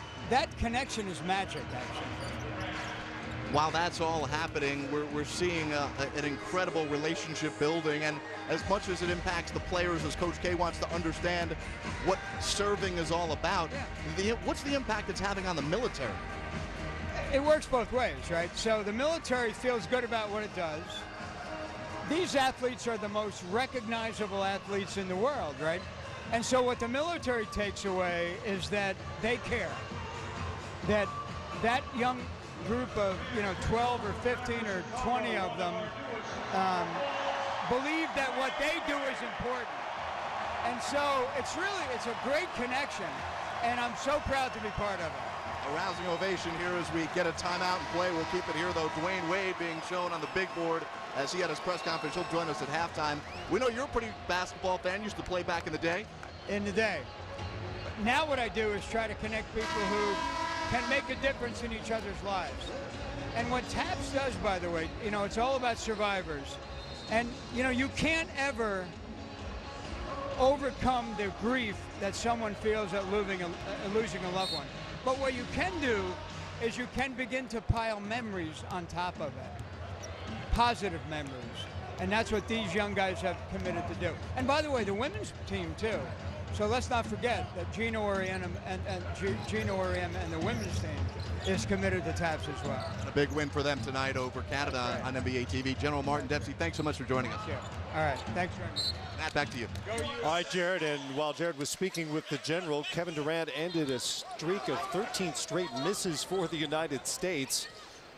connection is magic, actually. While that's all happening, we're seeing an incredible relationship building, and as much as it impacts the players, as Coach K wants to understand what serving is all about, what's the impact it's having on the military? It works both ways, right? So the military feels good about what it does. These athletes are the most recognizable athletes in the world, right? And so what the military takes away is that they care. That young group of 12 or 15 or 20 of them believe that what they do is important. And so it's a great connection, and I'm so proud to be part of it. A rousing ovation here as we get a timeout and play. We'll keep it here, though. Dwayne Wade being shown on the big board as he had his press conference. He'll join us at halftime. We know you're a pretty basketball fan. Used to play back in the day. In the day. Now what I do is try to connect people who can make a difference in each other's lives. And what TAPS does, by the way, it's all about survivors. And, you can't ever overcome the grief that someone feels at losing a loved one. But what you can do is you can begin to pile memories on top of it, positive memories. And that's what these young guys have committed to do. And by the way, the women's team too. So let's not forget that Gino Auriemma and the women's team is committed to TAPS as well. A big win for them tonight over Canada on NBA TV. General Martin Dempsey, thanks so much for joining us. Sure. All right, thanks very much. Matt, back to you. All right, Jared, and while Jared was speaking with the general, Kevin Durant ended a streak of 13 straight misses for the United States.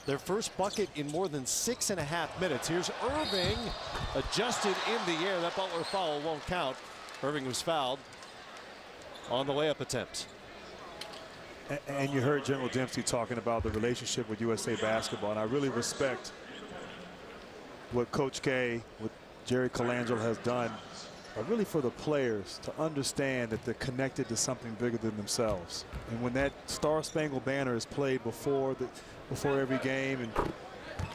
Their first bucket in more than 6.5 minutes. Here's Irving, adjusted in the air. That Butler foul won't count. Irving was fouled on the layup attempt. And you heard General Dempsey talking about the relationship with USA Basketball, and I really respect what Coach K, what Jerry Colangelo has done, really for the players to understand that they're connected to something bigger than themselves. And when that Star-Spangled Banner is played before every game, and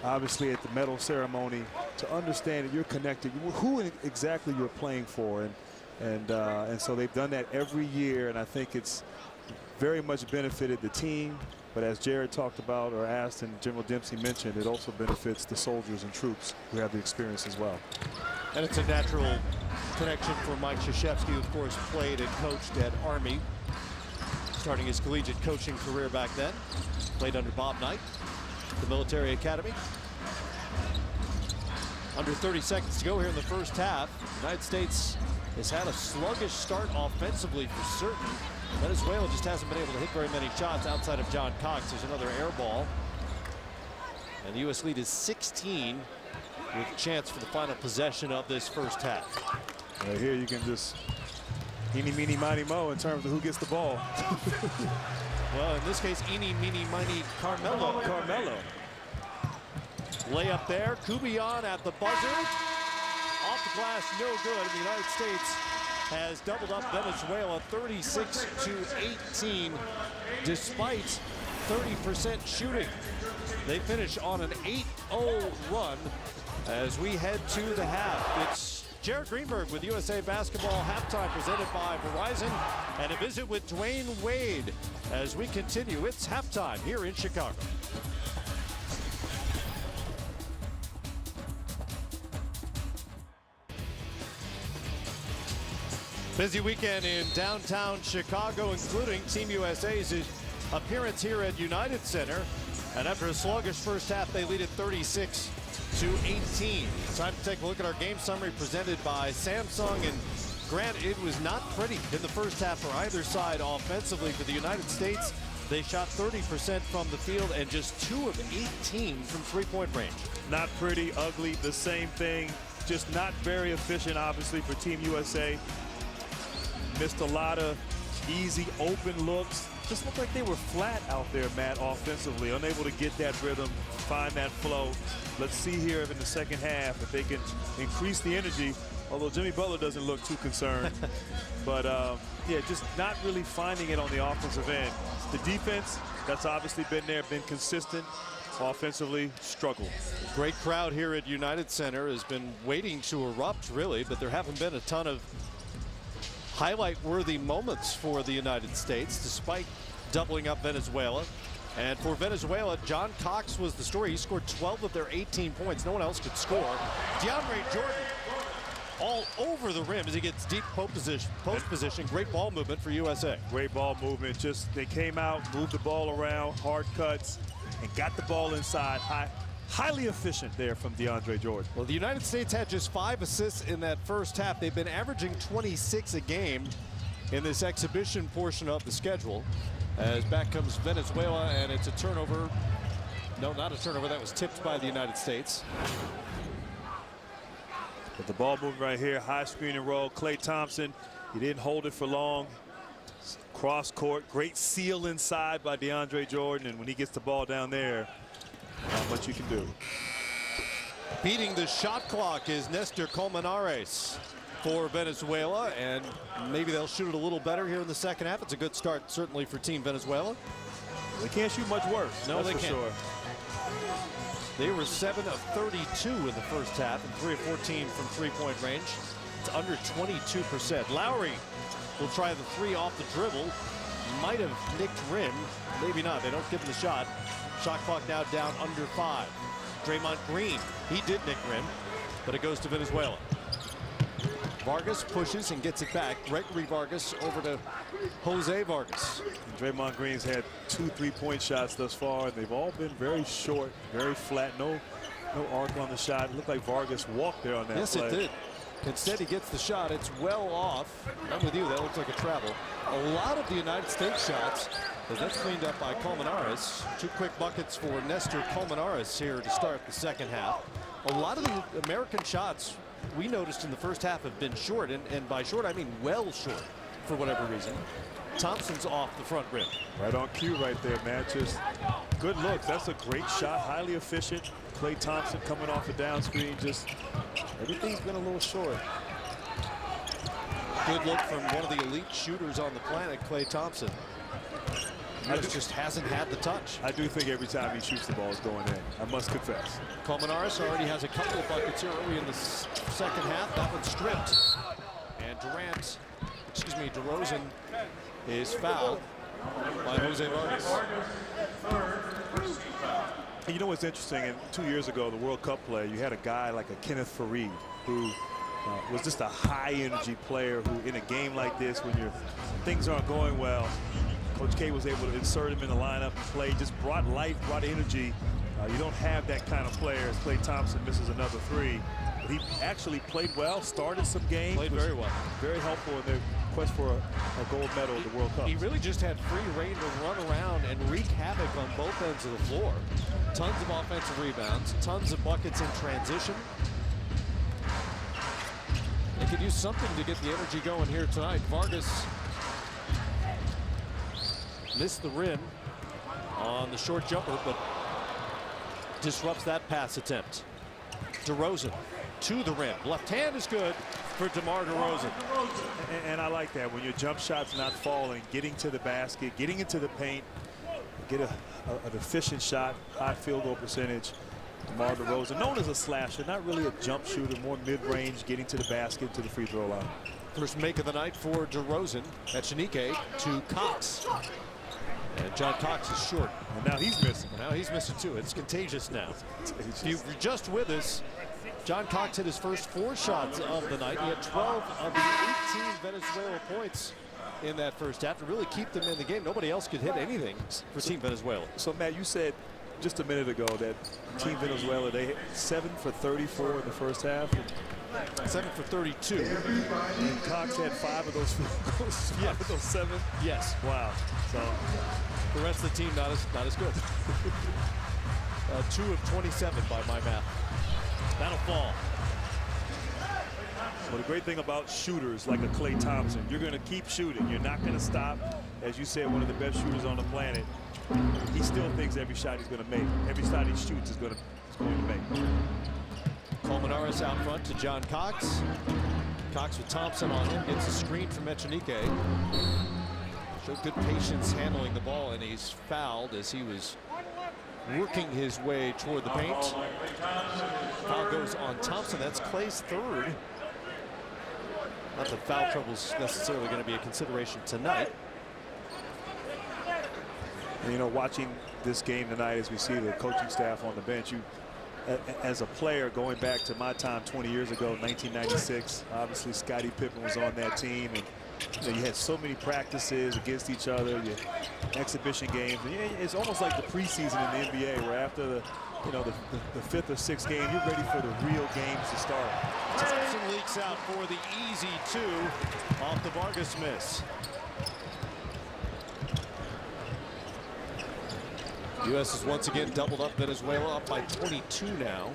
obviously at the medal ceremony, to understand that you're connected, who exactly you're playing for, and so they've done that every year, and I think it's very much benefited the team. But as Jared talked about or asked, and General Dempsey mentioned, it also benefits the soldiers and troops who have the experience as well. And it's a natural connection for Mike Krzyzewski, who of course played and coached at Army, starting his collegiate coaching career back then. Played under Bob Knight, the military academy. Under 30 seconds to go here in the first half. The United States has had a sluggish start offensively for certain. Venezuela just hasn't been able to hit very many shots outside of John Cox. There's another air ball. And the U.S. lead is 16 with a chance for the final possession of this first half. Right here you can just eeny, meeny, miny, mo in terms of who gets the ball. Well, in this case, eeny, meeny, miny, Carmelo. Layup there. Kubion at the buzzer. Off the glass, no good. And the United States has doubled up Venezuela 36-18 despite 30% shooting. They finish on an 8-0 run as we head to the half. It's Jared Greenberg with USA Basketball halftime presented by Verizon, and a visit with Dwayne Wade as we continue. It's halftime here in Chicago. Busy weekend in downtown Chicago, including Team USA's appearance here at United Center. And after a sluggish first half, they lead at 36-18. Time to take a look at our game summary presented by Samsung. And Grant, it was not pretty in the first half for either side offensively. For the United States, they shot 30% from the field and just 2 of 18 from three-point range. Not pretty, ugly, the same thing. Just not very efficient, obviously, for Team USA. Missed a lot of easy open looks. Just looked like they were flat out there, Matt, offensively, unable to get that rhythm, find that flow. Let's see here in the second half if they can increase the energy although Jimmy Butler doesn't look too concerned. But, yeah, just not really finding it on the offensive end. The defense, that's obviously been there, been consistent. Offensively, struggle. Great crowd here at United Center has been waiting to erupt, really, but there haven't been a ton of highlight-worthy moments for the United States, despite doubling up Venezuela. And for Venezuela, John Cox was the story. He scored 12 of their 18 points. No one else could score. DeAndre Jordan all over the rim as he gets deep post position. Great ball movement for USA. Great ball movement. Just they came out, moved the ball around, hard cuts, and got the ball inside. Highly efficient there from DeAndre Jordan. Well, the United States had just 5 assists in that first half. They've been averaging 26 a game in this exhibition portion of the schedule. As back comes Venezuela, and it's a turnover. No, not a turnover. That was tipped by the United States. But the ball moving right here, high screen and roll. Klay Thompson, he didn't hold it for long. Cross court, great seal inside by DeAndre Jordan, and when he gets the ball down there, not much you can do. Beating the shot clock is Nestor Colmenares for Venezuela, and maybe they'll shoot it a little better here in the second half. It's a good start, certainly, for Team Venezuela. They can't shoot much worse. No, they can't. Sure. They were 7 of 32 in the first half and 3 of 14 from three-point range. It's under 22%. Lowry will try the 3 off the dribble. Might have nicked rim. Maybe not. They don't give him the shot. Shot clock now down under 5. Draymond Green, he did nick rim, but it goes to Venezuela. Vargas pushes and gets it back. Gregory Vargas over to Jose Vargas. And Draymond Green's had 2 3-point shots thus far, and they've all been very short, very flat. No arc on the shot. It looked like Vargas walked there on that play. Yes, it did. Instead, he gets the shot. It's well off. I'm with you. That looks like a travel. A lot of the United States shots, as that's cleaned up by Colmenares. 2 quick buckets for Nestor Colmenares here to start the second half. A lot of the American shots we noticed in the first half have been short, and by short I mean well short for whatever reason. Thompson's off the front rim. Right on cue right there, man. Just good looks. That's a great shot, highly efficient. Klay Thompson coming off a down screen. Just everything's been a little short. Good look from one of the elite shooters on the planet, Klay Thompson. He just hasn't had the touch. I do think every time he shoots the ball is going in. I must confess. Colmenares already has a couple of buckets here early in the second half. That one's stripped. And DeRozan is fouled by Jose Vargas. You know what's interesting? And 2 years ago, the World Cup play, you had a guy like a Kenneth Faried who was just a high-energy player who, in a game like this, when things aren't going well, Coach K was able to insert him in the lineup and play. Just brought life, brought energy. You don't have that kind of player as Klay Thompson misses another 3. But he actually played well, started some games. Played very well. Very helpful in their quest for a gold medal at the World Cup. He really just had free reign to run around and wreak havoc on both ends of the floor. Tons of offensive rebounds, tons of buckets in transition. They could use something to get the energy going here tonight. Vargas missed the rim on the short jumper, but disrupts that pass attempt. DeRozan to the rim. Left hand is good for DeMar DeRozan. And I like that. When your jump shot's not falling, getting to the basket, getting into the paint, get an efficient shot, high field goal percentage. DeMar DeRozan, known as a slasher, not really a jump shooter, more mid-range, getting to the basket, to the free throw line. First make of the night for DeRozan. Echenike to Cox. And John Cox is short. And now he's missing. Now he's missing too. It's contagious now. If you're just with us, John Cox hit his first 4 shots of the night. He had 12 of the 18 Venezuela points in that first half to really keep them in the game. Nobody else could hit anything for Team Venezuela. So, Matt, you said just a minute ago that Team Venezuela, they hit 7 for 34 in the first half. 7 for 32. And Cox had 5 of those field goals. 5 of those 7. Yes. Wow. So the rest of the team not as good. 2 of 27 by my math. That'll fall. Well, the great thing about shooters like a Klay Thompson, you're going to keep shooting. You're not going to stop. As you said, one of the best shooters on the planet. He still thinks every shot he's going to make, every shot he shoots is going to make. Colmenares out front to John Cox. Cox with Thompson on him, gets a screen from Echenique. Showed good patience handling the ball, and he's fouled as he was working his way toward the paint. Foul goes on Thompson. That's Clay's third. Not that foul trouble's necessarily going to be a consideration tonight. And, you know, watching this game tonight, as we see the coaching staff on the bench, as a player, going back to my time 20 years ago, 1996, obviously Scottie Pippen was on that team, and you know, you had so many practices against each other, your exhibition games. And it's almost like the preseason in the NBA, where after the fifth or sixth game, you're ready for the real games to start. Thompson leaks out for the easy two off the Vargas miss. U.S. is once again doubled up. Venezuela up by 22 now.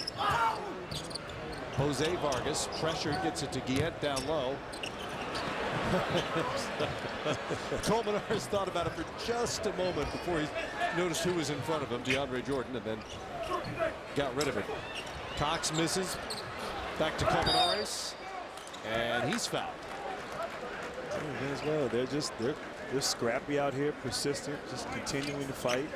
Jose Vargas, pressure, gets it to Guillet down low. Colmenares thought about it for just a moment before he noticed who was in front of him, DeAndre Jordan, and then got rid of it. Cox misses. Back to Colmenares, and he's fouled. Venezuela, they're scrappy out here, persistent, just continuing to fight.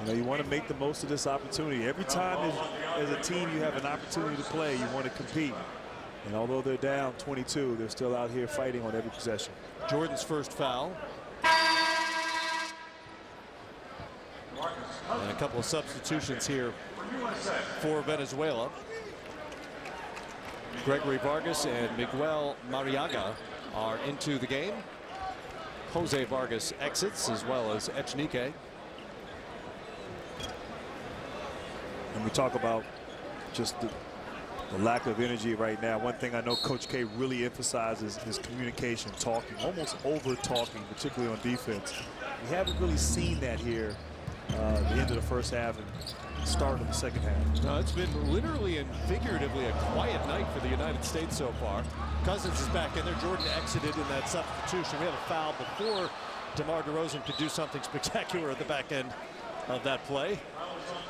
You know, you want to make the most of this opportunity. Every time as a team you have an opportunity to play, you want to compete. And although they're down 22, they're still out here fighting on every possession. Jordan's first foul. And a couple of substitutions here for Venezuela. Gregory Vargas and Miguel Mariaga are into the game. Jose Vargas exits, as well as Echenique. And we talk about just the lack of energy right now. One thing I know Coach K really emphasizes is communication, talking, almost over talking, particularly on defense. We haven't really seen that here at the end of the first half and start of the second half. No, it's been literally and figuratively a quiet night for the United States so far. Cousins is back in there. Jordan exited in that substitution. We have a foul before DeMar DeRozan could do something spectacular at the back end of that play.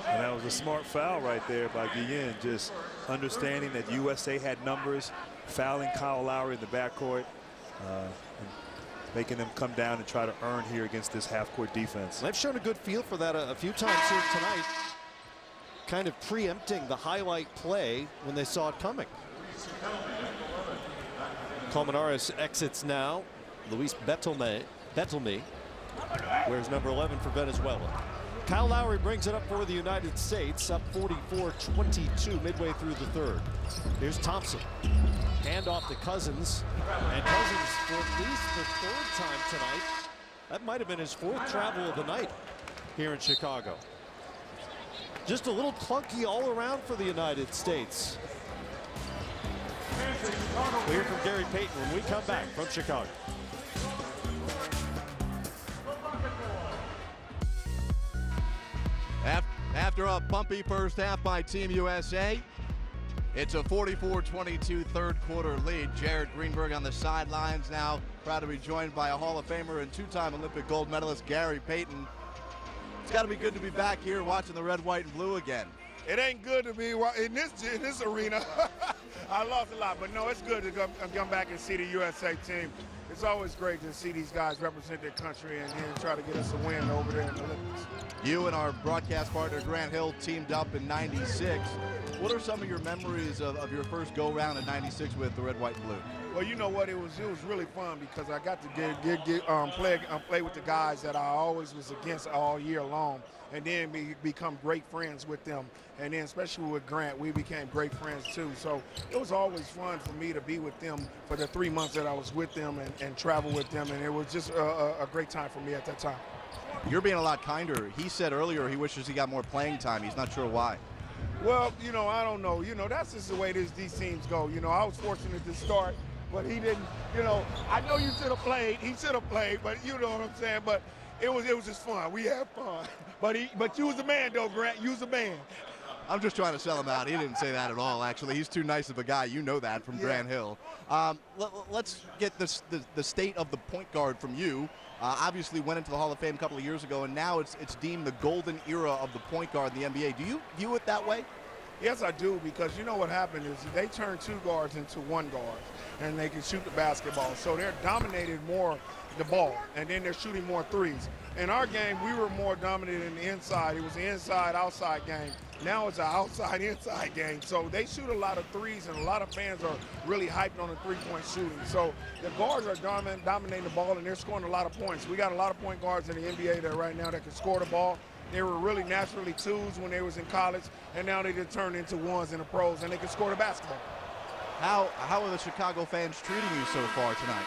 And that was a smart foul right there by Guillen, just understanding that USA had numbers, fouling Kyle Lowry in the backcourt, and making them come down and try to earn here against this half-court defense. They've shown a good feel for that a few times here tonight, kind of preempting the highlight play when they saw it coming. Colmenares exits now. Luis Betelme wears number 11 for Venezuela. Kyle Lowry brings it up for the United States, up 44-22 midway through the third. Here's Thompson. Hand off to Cousins. And Cousins, for at least the third time tonight, that might have been his fourth travel of the night here in Chicago. Just a little clunky all around for the United States. We'll hear from Gary Payton when we come back from Chicago. After a bumpy first half by Team USA, it's a 44-22 third quarter lead. Jared Greenberg on the sidelines now, proud to be joined by a Hall of Famer and two-time Olympic gold medalist Gary Payton. It's got to be good to be back here watching the red, white, and blue again. It ain't good to be in this arena. I lost a lot, but no, it's good to come back and see the USA team. It's always great to see these guys represent their country and try to get us a win over there in the Olympics. You and our broadcast partner Grant Hill teamed up in '96. What are some of your memories of your first go-round in '96 with the red, white, and blue? Well, you know what, it was really fun because I got to play with the guys that I always was against all year long, and then become great friends with them. And then especially with Grant, we became great friends too. So it was always fun for me to be with them for the 3 months that I was with them and travel with them, and it was just a great time for me at that time. You're being a lot kinder. He said earlier he wishes he got more playing time. He's not sure why. Well, you know, I don't know. You know, that's just the way these teams go. You know, I was fortunate to start, but he didn't. You know, I know you should have played. He should have played, but you know what I'm saying. But it was just fun. We had fun. But you was the man, though, Grant. You was the man. I'm just trying to sell him out. He didn't say that at all, actually. He's too nice of a guy. You know that from Grant Hill. Let's get the state of the point guard from you. Obviously went into the Hall of Fame a couple of years ago, and now it's deemed the golden era of the point guard in the NBA. Do you view it that way? Yes, I do, because you know what happened is they turned 2 guards into 1 guard, and they can shoot the basketball. So they're dominated more the ball, and then they're shooting more threes. In our game, we were more dominant in the inside. It was an inside-outside game. Now it's an outside-inside game. So they shoot a lot of threes, and a lot of fans are really hyped on the three-point shooting. So the guards are dominating the ball, and they're scoring a lot of points. We got a lot of point guards in the NBA that right now that can score the ball. They were really naturally 2s when they was in college, and now they just turned into 1s in the pros, and they can score the basketball. How are the Chicago fans treating you so far tonight?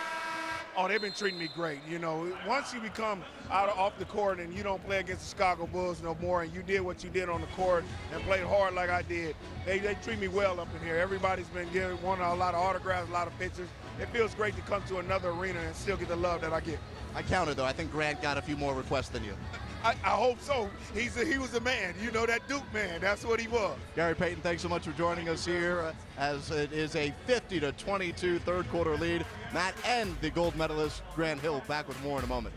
Oh, they've been treating me great. You know, once you become off the court and you don't play against the Chicago Bulls no more, and you did what you did on the court and played hard like I did, they treat me well up in here. Everybody's been wanting a lot of autographs, a lot of pictures. It feels great to come to another arena and still get the love that I get. I counted, though. I think Grant got a few more requests than you. I hope so. He was a man. You know, that Duke man. That's what he was. Gary Payton, thanks so much for joining us here as it is a 50-22 third quarter lead. Matt and the gold medalist Grant Hill back with more in a moment.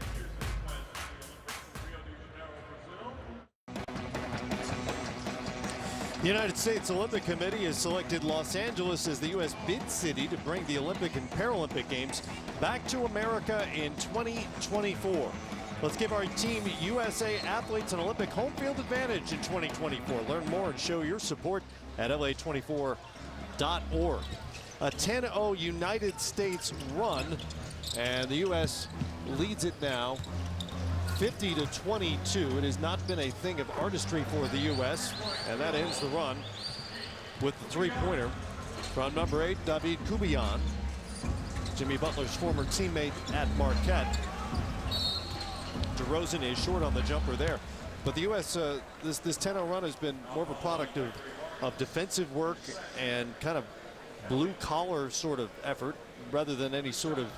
The United States Olympic Committee has selected Los Angeles as the U.S. bid city to bring the Olympic and Paralympic Games back to America in 2024. Let's give our Team USA athletes an Olympic home field advantage in 2024. Learn more and show your support at LA24.org. A 10-0 United States run, and the U.S. leads it now 50-22. It has not been a thing of artistry for the U.S., and that ends the run with the three-pointer from number 8, David Kubian, Jimmy Butler's former teammate at Marquette. DeRozan is short on the jumper there, but the U.S. this 10-0 run has been more of a product of defensive work and kind of blue-collar sort of effort rather than any sort of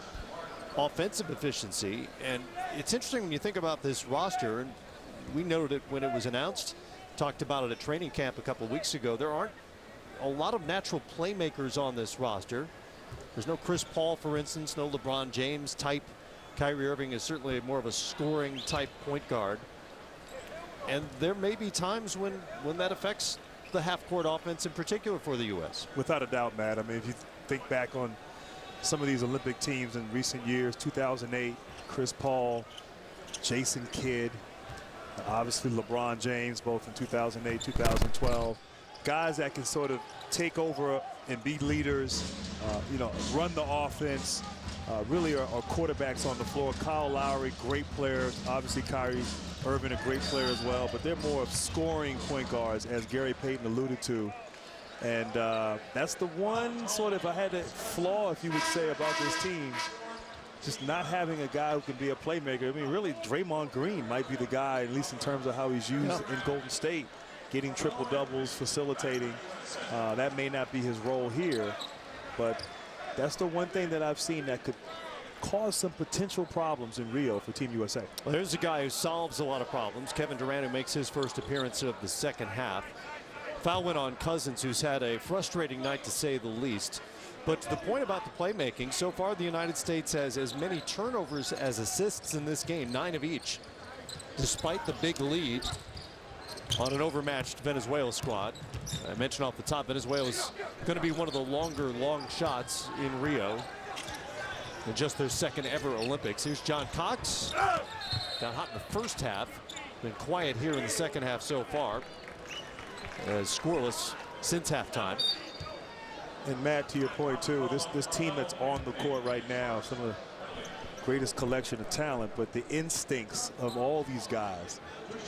offensive efficiency. And it's interesting when you think about this roster, and we noted it when it was announced, talked about it at training camp a couple of weeks ago. There aren't a lot of natural playmakers on this roster. There's no Chris Paul, for instance, no LeBron James type. Kyrie Irving is certainly more of a scoring type point guard. And there may be times when that affects the half-court offense in particular for the U.S. Without a doubt, Matt. I mean, if you think back on some of these Olympic teams in recent years, 2008, Chris Paul, Jason Kidd, obviously LeBron James, both in 2008, 2012. Guys that can sort of take over and be leaders, you know, run the offense, really are quarterbacks on the floor. Kyle Lowry, great player. Obviously, Kyrie Irving, a great player as well. But they're more of scoring point guards, as Gary Payton alluded to. And that's the one sort of, if I had a flaw, if you would say, about this team, just not having a guy who can be a playmaker. I mean, really, Draymond Green might be the guy, at least in terms of how he's used in Golden State, getting triple-doubles, facilitating. That may not be his role here, but that's the one thing that I've seen that could cause some potential problems in Rio for Team USA. Well, there's a guy who solves a lot of problems. Kevin Durant, who makes his first appearance of the second half. Foul went on Cousins, who's had a frustrating night to say the least. But to the point about the playmaking, so far the United States has as many turnovers as assists in this game, 9 of each, despite the big lead on an overmatched Venezuela squad. I mentioned off the top, Venezuela's going to be one of the longer long shots in Rio in just their second ever Olympics. Here's John Cox. Got hot in the first half, been quiet here in the second half so far. Scoreless since halftime. And Matt, to your point too, this team that's on the court right now, some of the greatest collection of talent, but the instincts of all these guys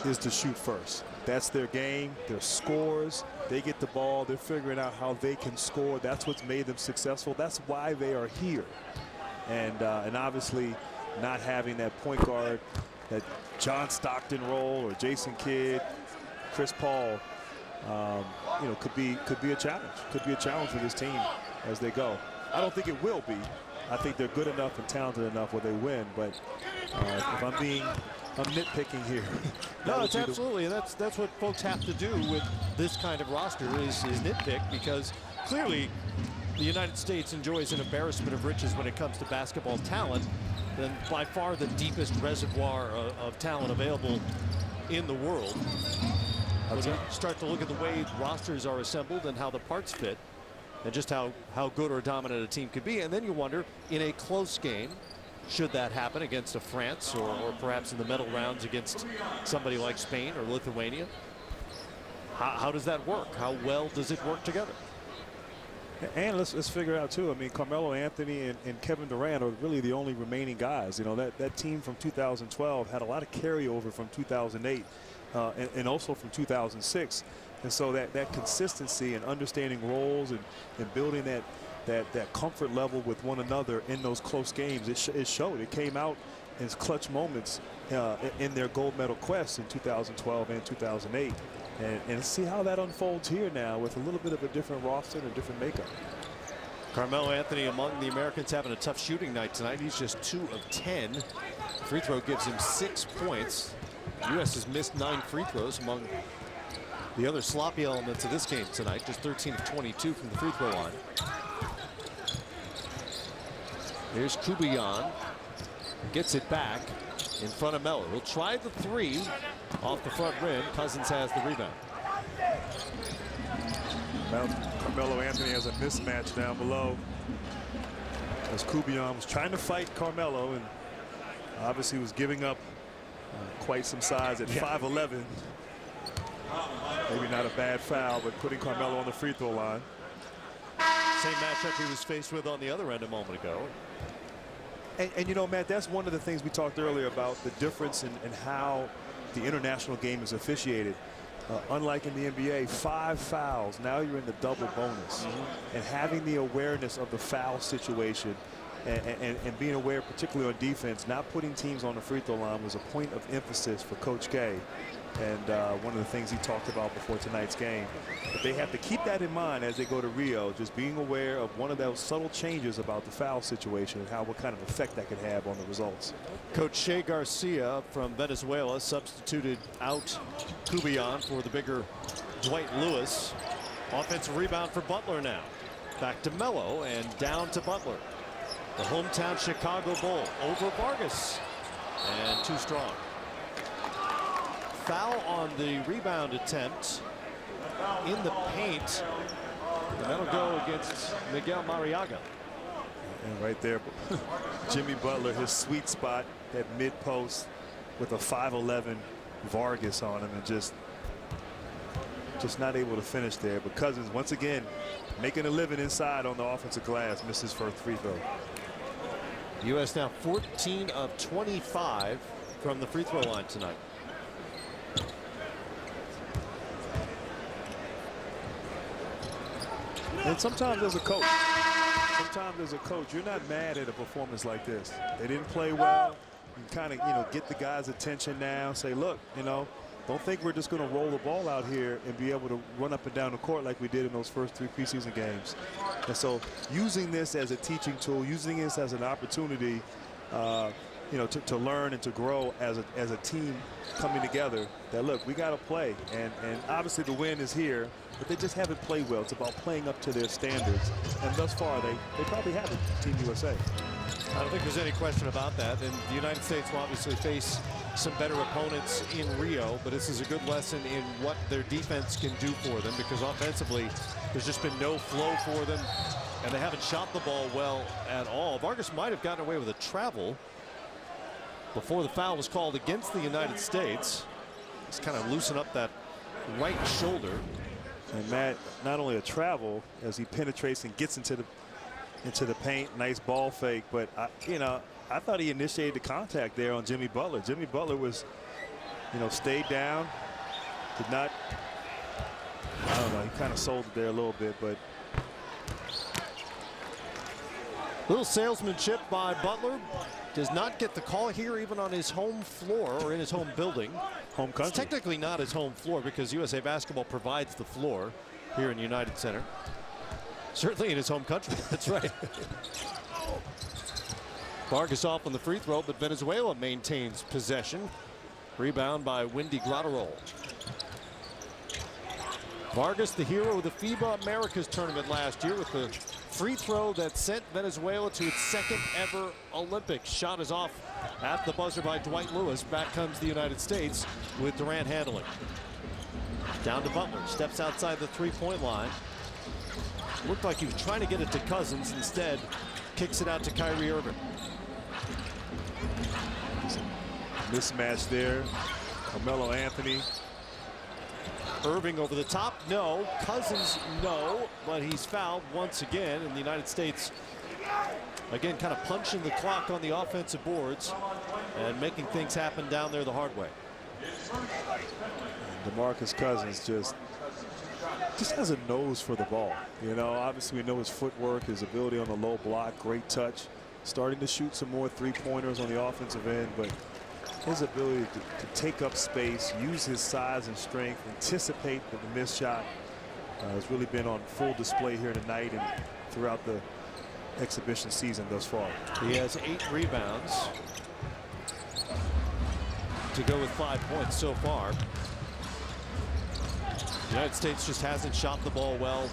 is to shoot first. That's their game, their scores. They get the ball, they're figuring out how they can score. That's what's made them successful. That's why they are here. And obviously not having that point guard, that John Stockton role, or Jason Kidd, Chris Paul, you know, could be a challenge. Could be a challenge for this team as they go. I don't think it will be. I think they're good enough and talented enough where they win. But if I'm nitpicking here. No, it's absolutely, and that's what folks have to do with this kind of roster is nitpick, because clearly the United States enjoys an embarrassment of riches when it comes to basketball talent, and by far the deepest reservoir of talent available in the world. when you start to look at the way rosters are assembled and how the parts fit, and just how good or dominant a team could be. And then you wonder, in a close game, should that happen against a France or perhaps in the medal rounds against somebody like Spain or Lithuania, how does that work? How well does it work together? And let's figure out too. I mean, Carmelo Anthony and Kevin Durant are really the only remaining guys. You know, that team from 2012 had a lot of carryover from 2008 and also from 2006. And so that consistency and understanding roles and building that comfort level with one another in those close games, it showed. It came out in clutch moments in their gold medal quest in 2012 and 2008. And see how that unfolds here now with a little bit of a different roster and a different makeup. Carmelo Anthony among the Americans having a tough shooting night tonight. He's just 2 of 10. Free throw gives him 6 points. The U.S. has missed 9 free throws among the other sloppy elements of this game tonight. Just 13 of 22 from the free throw line. Here's Kubian. Gets it back in front of Melo. He'll try the 3 off the front rim. Cousins has the rebound. Well, Carmelo Anthony has a mismatch down below as Kubian was trying to fight Carmelo and obviously was giving up quite some size at 5'11". Maybe not a bad foul, but putting Carmelo on the free throw line. Same matchup he was faced with on the other end a moment ago. And you know, Matt, that's one of the things we talked earlier about, the difference in how the international game is officiated. Unlike in the NBA, 5 fouls, now you're in the double bonus. And having the awareness of the foul situation and being aware, particularly on defense, not putting teams on the free throw line was a point of emphasis for Coach K. And one of the things he talked about before tonight's game. But they have to keep that in mind as they go to Rio, just being aware of one of those subtle changes about the foul situation and what kind of effect that could have on the results. Coach Shea Garcia from Venezuela substituted out Kubian for the bigger Dwight Lewis. Offensive rebound for Butler now. Back to Melo and down to Butler. The hometown Chicago Bull over Vargas. And too strong. Foul on the rebound attempt in the paint. And that'll go against Miguel Mariaga. And right there, Jimmy Butler, his sweet spot, that mid post with a 5'11" Vargas on him, and just not able to finish there. But Cousins, once again, making a living inside on the offensive glass, missed his first free throw. U.S. now 14 of 25 from the free throw line tonight. And sometimes as a coach, you're not mad at a performance like this. They didn't play well. You kind of, get the guys' attention now. Say, look, don't think we're just going to roll the ball out here and be able to run up and down the court like we did in those first 3 preseason games. And so using this as a teaching tool, using this as an opportunity, to learn and to grow as a team coming together, that look, we got to play. And obviously the win is here, but they just haven't played well. It's about playing up to their standards. And thus far, they probably haven't, Team USA. I don't think there's any question about that. And the United States will obviously face some better opponents in Rio, but this is a good lesson in what their defense can do for them, because offensively, there's just been no flow for them, and they haven't shot the ball well at all. Vargas might have gotten away with a travel before the foul was called against the United States. Just kind of loosen up that right shoulder. And Matt, not only a travel as he penetrates and gets into the paint, nice ball fake, but I thought he initiated the contact there on Jimmy Butler. Jimmy Butler was, stayed down, did not, I don't know, he kind of sold it there a little bit, but. Little salesmanship by Butler. Does not get the call here even on his home floor or in his home building. Home country. It's technically not his home floor because USA Basketball provides the floor here in United Center. Certainly in his home country. That's right. Vargas off on the free throw, but Venezuela maintains possession. Rebound by Wendy Grotterol. Vargas, the hero of the FIBA Americas tournament last year, with the free throw that sent Venezuela to its 2nd ever Olympics. Shot is off at the buzzer by Dwight Lewis. Back comes the United States with Durant handling. Down to Butler, steps outside the three-point line. Looked like he was trying to get it to Cousins. Instead, kicks it out to Kyrie Irving. Mismatch there. Carmelo Anthony. Irving over the top, no. Cousins, no. But he's fouled once again, and the United States, again, kind of punching the clock on the offensive boards and making things happen down there the hard way. DeMarcus Cousins just has a nose for the ball. You know, obviously we know his footwork, his ability on the low block, great touch. Starting to shoot some more three-pointers on the offensive end, but his ability to take up space, use his size and strength, anticipate the missed shot has really been on full display here tonight and throughout the exhibition season thus far. He has 8 rebounds to go with 5 points so far. The United States just hasn't shot the ball well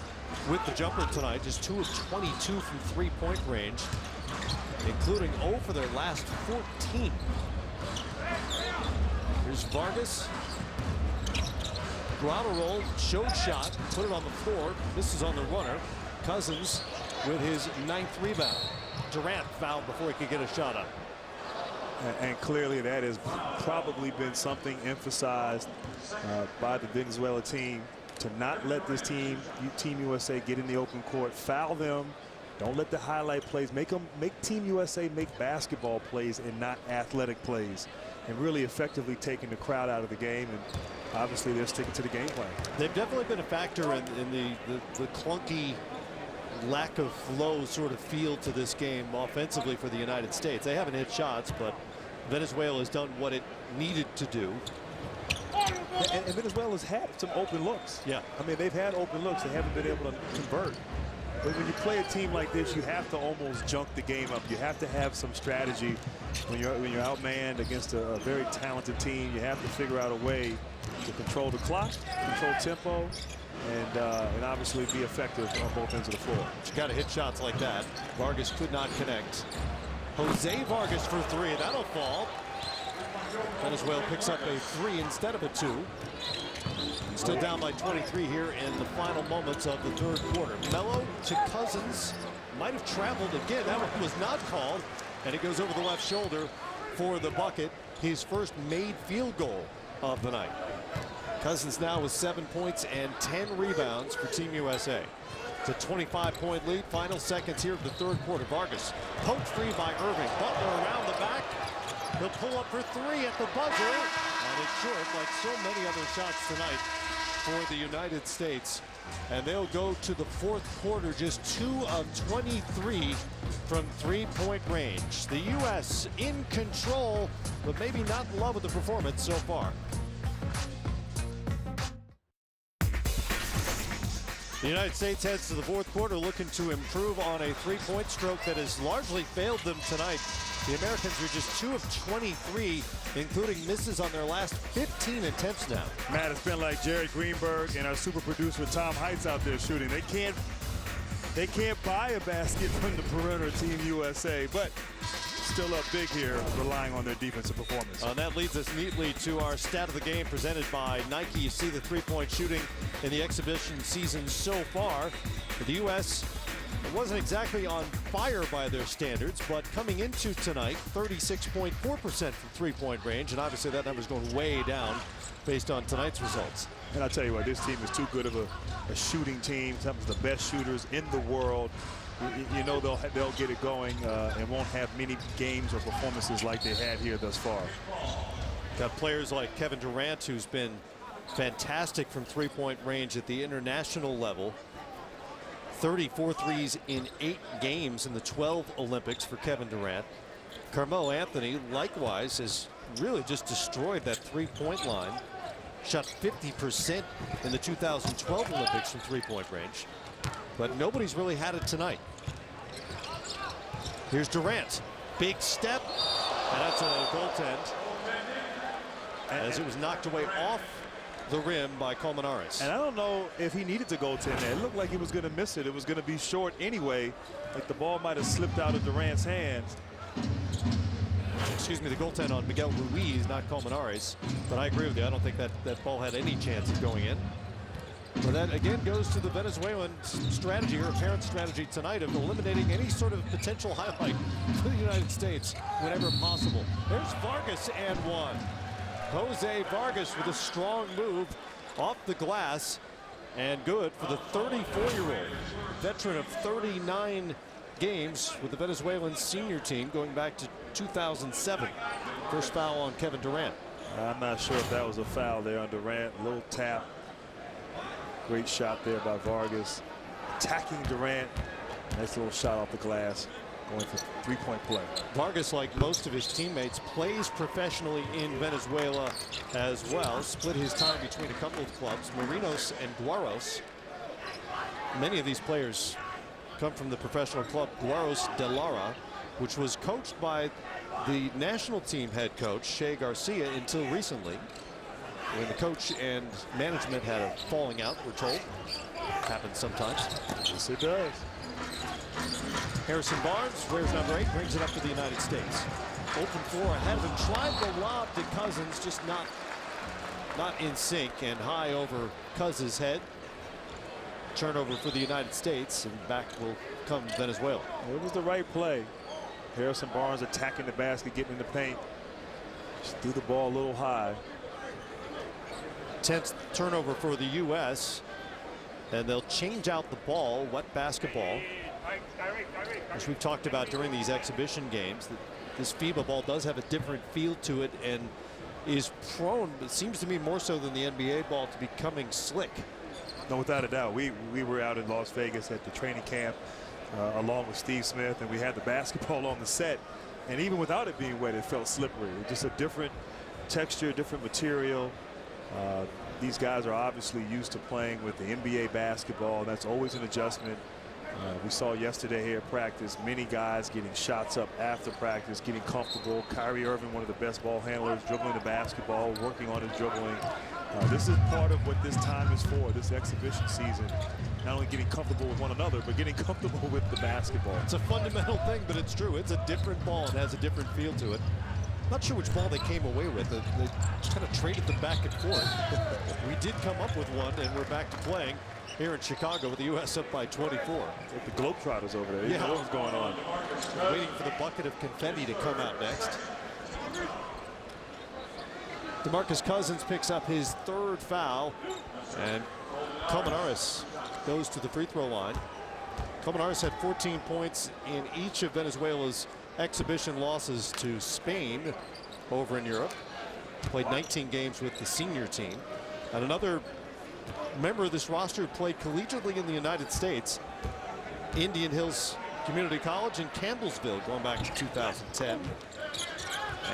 with the jumper tonight. Just 2 of 22 from three-point range, including 0 for their last 14. Here's Vargas. Go out a roll, showed shot, put it on the floor. This is on the runner. Cousins with his 9th rebound. Durant fouled before he could get a shot up. And clearly that has probably been something emphasized by the Venezuela team, to not let this team USA get in the open court, foul them. Don't let the highlight plays make Team USA make basketball plays and not athletic plays, and really effectively taking the crowd out of the game. And obviously they're sticking to the game plan. They've definitely been a factor in the clunky, lack of flow sort of feel to this game offensively for the United States. They haven't hit shots, but Venezuela has done what it needed to do. And Venezuela's had some open looks. Yeah. I mean, they've had open looks. They haven't been able to convert. But when you play a team like this, you have to almost junk the game up. You have to have some strategy when you're outmanned against a very talented team. You have to figure out a way to control the clock, control tempo, and obviously be effective on both ends of the floor. You got to hit shots like that. Vargas could not connect. Jose Vargas for 3. That'll fall. Venezuela picks up a 3 instead of a 2. Still down by 23 here in the final moments of the third quarter. Melo to Cousins. Might have traveled again. That one was not called. And it goes over the left shoulder for the bucket. His first made field goal of the night. Cousins now with 7 points and 10 rebounds for Team USA. It's a 25-point lead. Final seconds here of the third quarter. Vargas poked free by Irving. Butler around the back. He'll pull up for 3 at the buzzer. And it's short, like so many other shots tonight for the United States. And they'll go to the fourth quarter just 2 of 23 from three-point range. The U.S. in control, but maybe not in love with the performance so far. The United States heads to the fourth quarter looking to improve on a three-point stroke that has largely failed them tonight. The Americans are just 2 of 23, including misses on their last 15 attempts now. Matt, it's been like Jerry Greenberg and our super producer Tom Heights out there shooting. They can't buy a basket from the perimeter, Team USA, but still up big here, relying on their defensive performance. That leads us neatly to our stat of the game presented by Nike. You see the three-point shooting in the exhibition season so far. The U.S. wasn't exactly on fire by their standards, but coming into tonight, 36.4% from three-point range, and obviously that number's going way down based on tonight's results. And I'll tell you what, this team is too good of a shooting team. Some of the best shooters in the world. You know they'll get it going and won't have many games or performances like they had here thus far. Got players like Kevin Durant, who's been fantastic from three-point range at the international level. 34 threes in 8 games in the 12 Olympics for Kevin Durant. Carmelo Anthony likewise has really just destroyed that three-point line. Shot 50% in the 2012 Olympics from three-point range. But nobody's really had it tonight. Here's Durant. Big step. And that's a goaltend, as it was knocked away off the rim by Colmenares. And I don't know if he needed to goaltend there. It looked like he was going to miss it. It was going to be short anyway. Like the ball might have slipped out of Durant's hands. excuse me, the goaltend on Miguel Ruiz, not Colmenares. But I agree with you. I don't think that ball had any chance of going in. But that again goes to the Venezuelan strategy, or apparent strategy tonight, of eliminating any sort of potential highlight for the United States whenever possible. There's Vargas and one. Jose Vargas with a strong move off the glass, and good for the 34-year-old veteran of 39 games with the Venezuelan senior team going back to 2007. First foul on Kevin Durant. I'm not sure if that was a foul there on Durant. A little tap. Great shot there by Vargas. Attacking Durant. Nice little shot off the glass. Going for three-point play. Vargas, like most of his teammates, plays professionally in Venezuela as well. Split his time between a couple of clubs, Marinos and Guaros. Many of these players come from the professional club Guaros de Lara, which was coached by the national team head coach Shea Garcia until recently, when the coach and management had a falling out, we're told. Happens sometimes. Yes, it does. Harrison Barnes wears number 8, brings it up to the United States. Open floor ahead of him, tried the lob to Cousins, just not in sync, and high over Cousins' head. Turnover for the United States, and back will come Venezuela. It was the right play. Harrison Barnes attacking the basket, getting in the paint. Just threw the ball a little high. 10th turnover for the U.S. and they'll change out the ball, wet basketball, as we've talked about during these exhibition games. This FIBA ball does have a different feel to it and is prone, it seems to me more so than the NBA ball, to becoming slick. No, without a doubt. We were out in Las Vegas at the training camp along with Steve Smith, and we had the basketball on the set, and even without it being wet, it felt slippery. Just a different texture, different material. These guys are obviously used to playing with the NBA basketball. That's always an adjustment. We saw yesterday here at practice, many guys getting shots up after practice, getting comfortable. Kyrie Irving, one of the best ball handlers, dribbling the basketball, working on his dribbling. This is part of what this time is for, this exhibition season. Not only getting comfortable with one another, but getting comfortable with the basketball. It's a fundamental thing, but it's true. It's a different ball and has a different feel to it. Not sure which ball they came away with. They kind of traded them back and forth. We did come up with one, and we're back to playing here in Chicago with the U.S. up by 24. With the Globetrotters over there. You know what was going on. Waiting for the bucket of confetti to come out next. DeMarcus Cousins picks up his 3rd foul, and Colmenares goes to the free throw line. Colmenares had 14 points in each of Venezuela's exhibition losses to Spain over in Europe. Played 19 games with the senior team. And another member of this roster who played collegiately in the United States, Indian Hills Community College in Campbellsville, going back to 2010.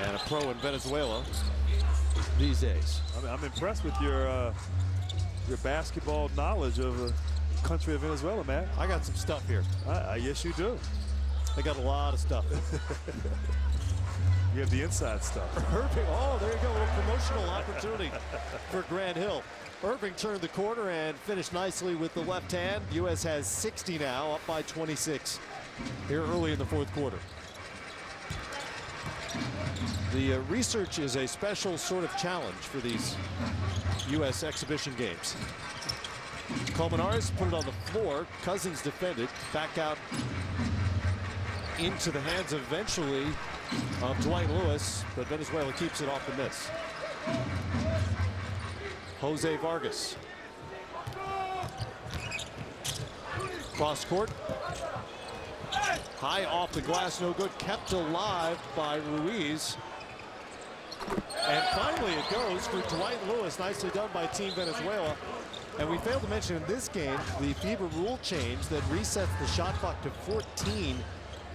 And a pro in Venezuela these days. I'm impressed with your basketball knowledge of the country of Venezuela, man. I got some stuff here. Yes, you do. They got a lot of stuff. You have the inside stuff. Irving, oh, there you go, a little promotional opportunity for Grant Hill. Irving turned the corner and finished nicely with the left hand. The U.S. has 60 now, up by 26 here early in the 4th quarter. The research is a special sort of challenge for these U.S. exhibition games. Colmenares put it on the floor. Cousins defended. Back out into the hands eventually of Dwight Lewis, but Venezuela keeps it off the miss. Jose Vargas. Cross court. High off the glass, no good. Kept alive by Ruiz. And finally it goes for Dwight Lewis. Nicely done by Team Venezuela. And we failed to mention in this game the FIBA rule change that resets the shot clock to 14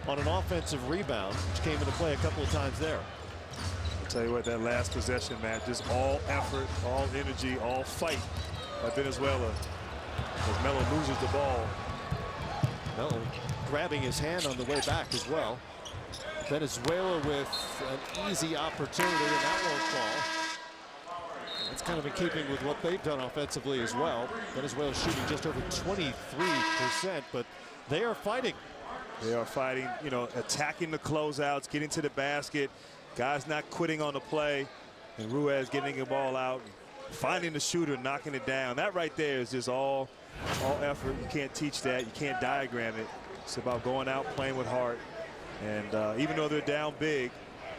on an offensive rebound, which came into play a couple of times there. I'll tell you what, that last possession, man, just all effort, all energy, all fight by Venezuela as Melo loses the ball. Melo grabbing his hand on the way back as well. Venezuela with an easy opportunity, and that won't fall. That's kind of in keeping with what they've done offensively as well. Venezuela shooting just over 23%, but they are fighting. They are fighting, you know, attacking the closeouts, getting to the basket, Guys not quitting on the play, and Ruiz getting the ball out, finding the shooter, knocking it down. That right there is just all effort. You can't teach that. You can't diagram it. It's about going out, playing with heart. And even though they're down big,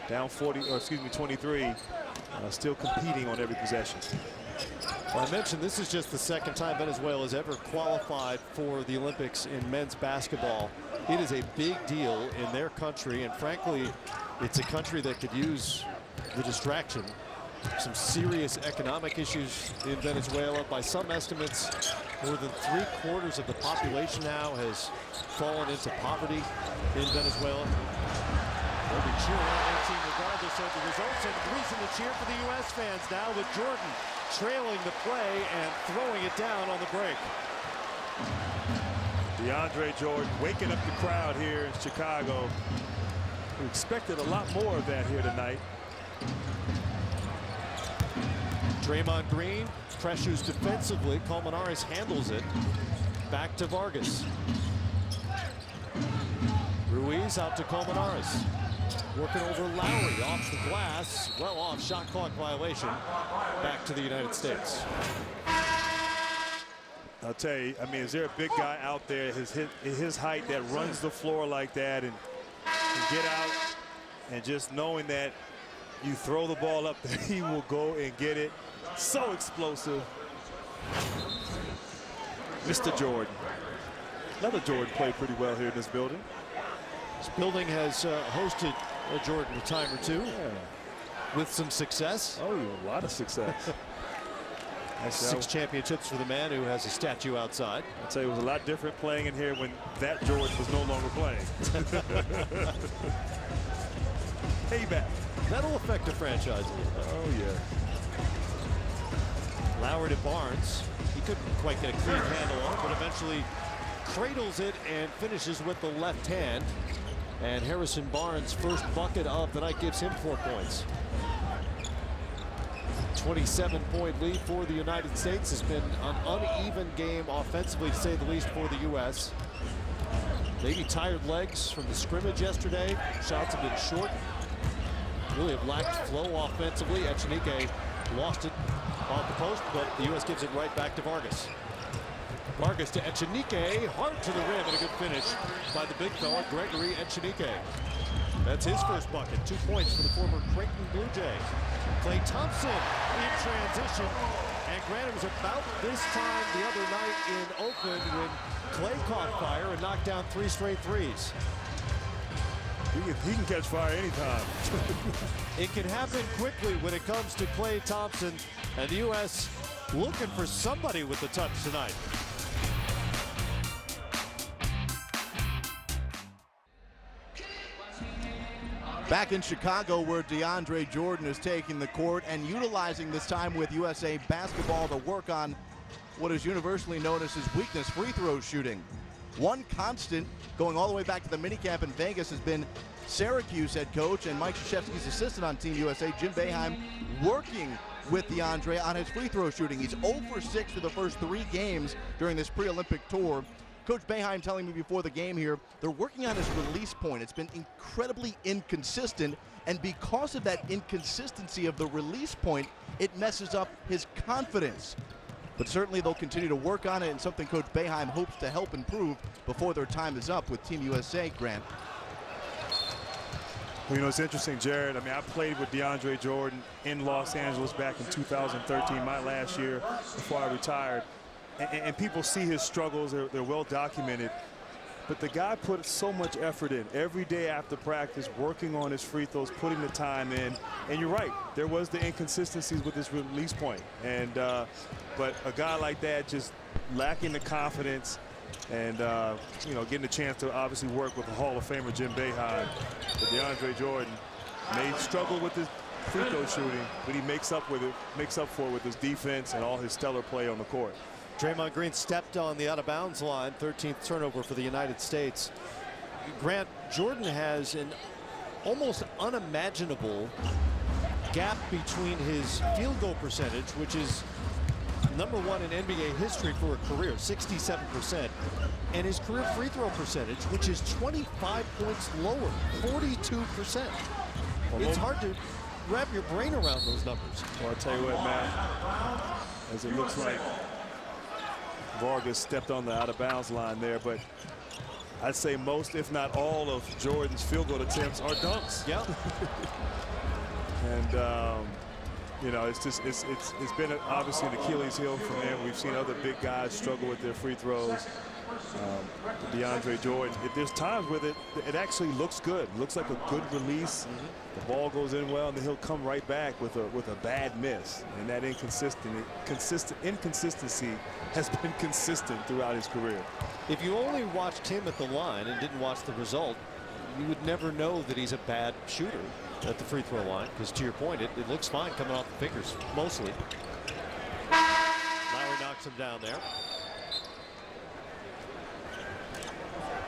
down 23, still competing on every possession. Well, I mentioned this is just the second time Venezuela has ever qualified for the Olympics in men's basketball. It is a big deal in their country, and frankly, it's a country that could use the distraction. Some serious economic issues in Venezuela. By some estimates, more than 3/4 of the population now has fallen into poverty in Venezuela. They'll be cheering on their team regardless of the results, and reason to cheer for the U.S. fans now with Jordan trailing the play and throwing it down on the break. DeAndre Jordan waking up the crowd here in Chicago. We expected a lot more of that here tonight. Draymond Green pressures defensively. Colmenares handles it. Back to Vargas. Ruiz out to Colmenares. Working over Lowry off the glass. Well off, shot clock violation. Back to the United States. I'll tell you, I mean, is there a big guy out there his height that runs the floor like that and get out, and just knowing that you throw the ball up that he will go and get it. So explosive. Mr. Jordan. Another Jordan played pretty well here in this building. This building has hosted a Jordan a time or two, with some success. Oh, a lot of success. 6 championships for the man who has a statue outside. I'd say it was a lot different playing in here when that Jordan was no longer playing. Payback. That'll affect the franchise. Oh, yeah. Lowry to Barnes. He couldn't quite get a clean handle on it, but eventually cradles it and finishes with the left hand. And Harrison Barnes' first bucket of the night gives him 4 points. 27-point lead for the United States. Has been an uneven game offensively, to say the least, for the U.S. Maybe tired legs from the scrimmage yesterday. Shots have been short. Really have lacked flow offensively. Echenique lost it off the post, but the U.S. gives it right back to Vargas. Vargas to Echenique, hard to the rim, and a good finish by the big fella, Gregory Echenique. That's his first bucket. 2 points for the former Creighton Blue Jay. Klay Thompson in transition. And granted, it was about this time the other night in Oakland when Klay caught fire and knocked down 3 straight threes. He can catch fire anytime. It can happen quickly when it comes to Klay Thompson, and the U.S. looking for somebody with the touch tonight. Back in Chicago, where DeAndre Jordan is taking the court and utilizing this time with USA basketball to work on what is universally known as his weakness, free throw shooting. One constant going all the way back to the minicamp in Vegas has been Syracuse head coach and Mike Krzyzewski's assistant on Team USA, Jim Boeheim, working with DeAndre on his free throw shooting. He's 0 for 6 for the first 3 games during this pre-Olympic tour. Coach Boeheim telling me before the game here, they're working on his release point. It's been incredibly inconsistent, and because of that inconsistency of the release point, it messes up his confidence. But certainly they'll continue to work on it, and something Coach Boeheim hopes to help improve before their time is up with Team USA, Grant. Well, you know, it's interesting, Jared. I mean, I played with DeAndre Jordan in Los Angeles back in 2013, my last year before I retired. And people see his struggles, they're well documented. But the guy put so much effort in every day after practice, working on his free throws, putting the time in. And you're right, there was the inconsistencies with his release point. And but a guy like that just lacking the confidence and, you know, getting a chance to obviously work with the Hall of Famer Jim Boeheim. But DeAndre Jordan may struggle with his free throw shooting, but he makes up for it with his defense and all his stellar play on the court. Draymond Green stepped on the out-of-bounds line, 13th turnover for the United States. Grant, Jordan has an almost unimaginable gap between his field goal percentage, which is #1 in NBA history for a career, 67%, and his career free throw percentage, which is 25 points lower, 42%. It's hard to wrap your brain around those numbers. Well, I'll tell you what, Matt, as it looks like Vargas stepped on the out-of-bounds line there, but I'd say most, if not all, of Jordan's field goal attempts are dunks. Yeah. And you know, it's been obviously an Achilles heel for him. We've seen other big guys struggle with their free throws. DeAndre Jordan, there's times where it actually looks good. It looks like a good release. The ball goes in well, and then he'll come right back with a bad miss. And that inconsistency has been consistent throughout his career. If you only watched him at the line and didn't watch the result, you would never know that he's a bad shooter at the free throw line, because to your point, it looks fine coming off the fingers mostly. Lowry knocks him down there.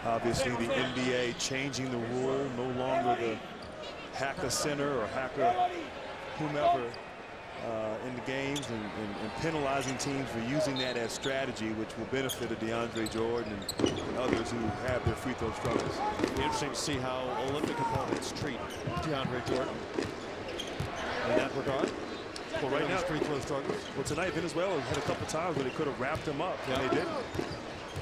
Obviously, the NBA changing the rule, no longer the hacker center or hacker whomever in the games, and penalizing teams for using that as strategy, which will benefit a DeAndre Jordan and others who have their free throw struggles. It'll be interesting to see how Olympic opponents treat DeAndre Jordan in that regard. Well, right now, free throw struggles. Well, tonight Venezuela had a couple times where they could have wrapped him up, and they didn't.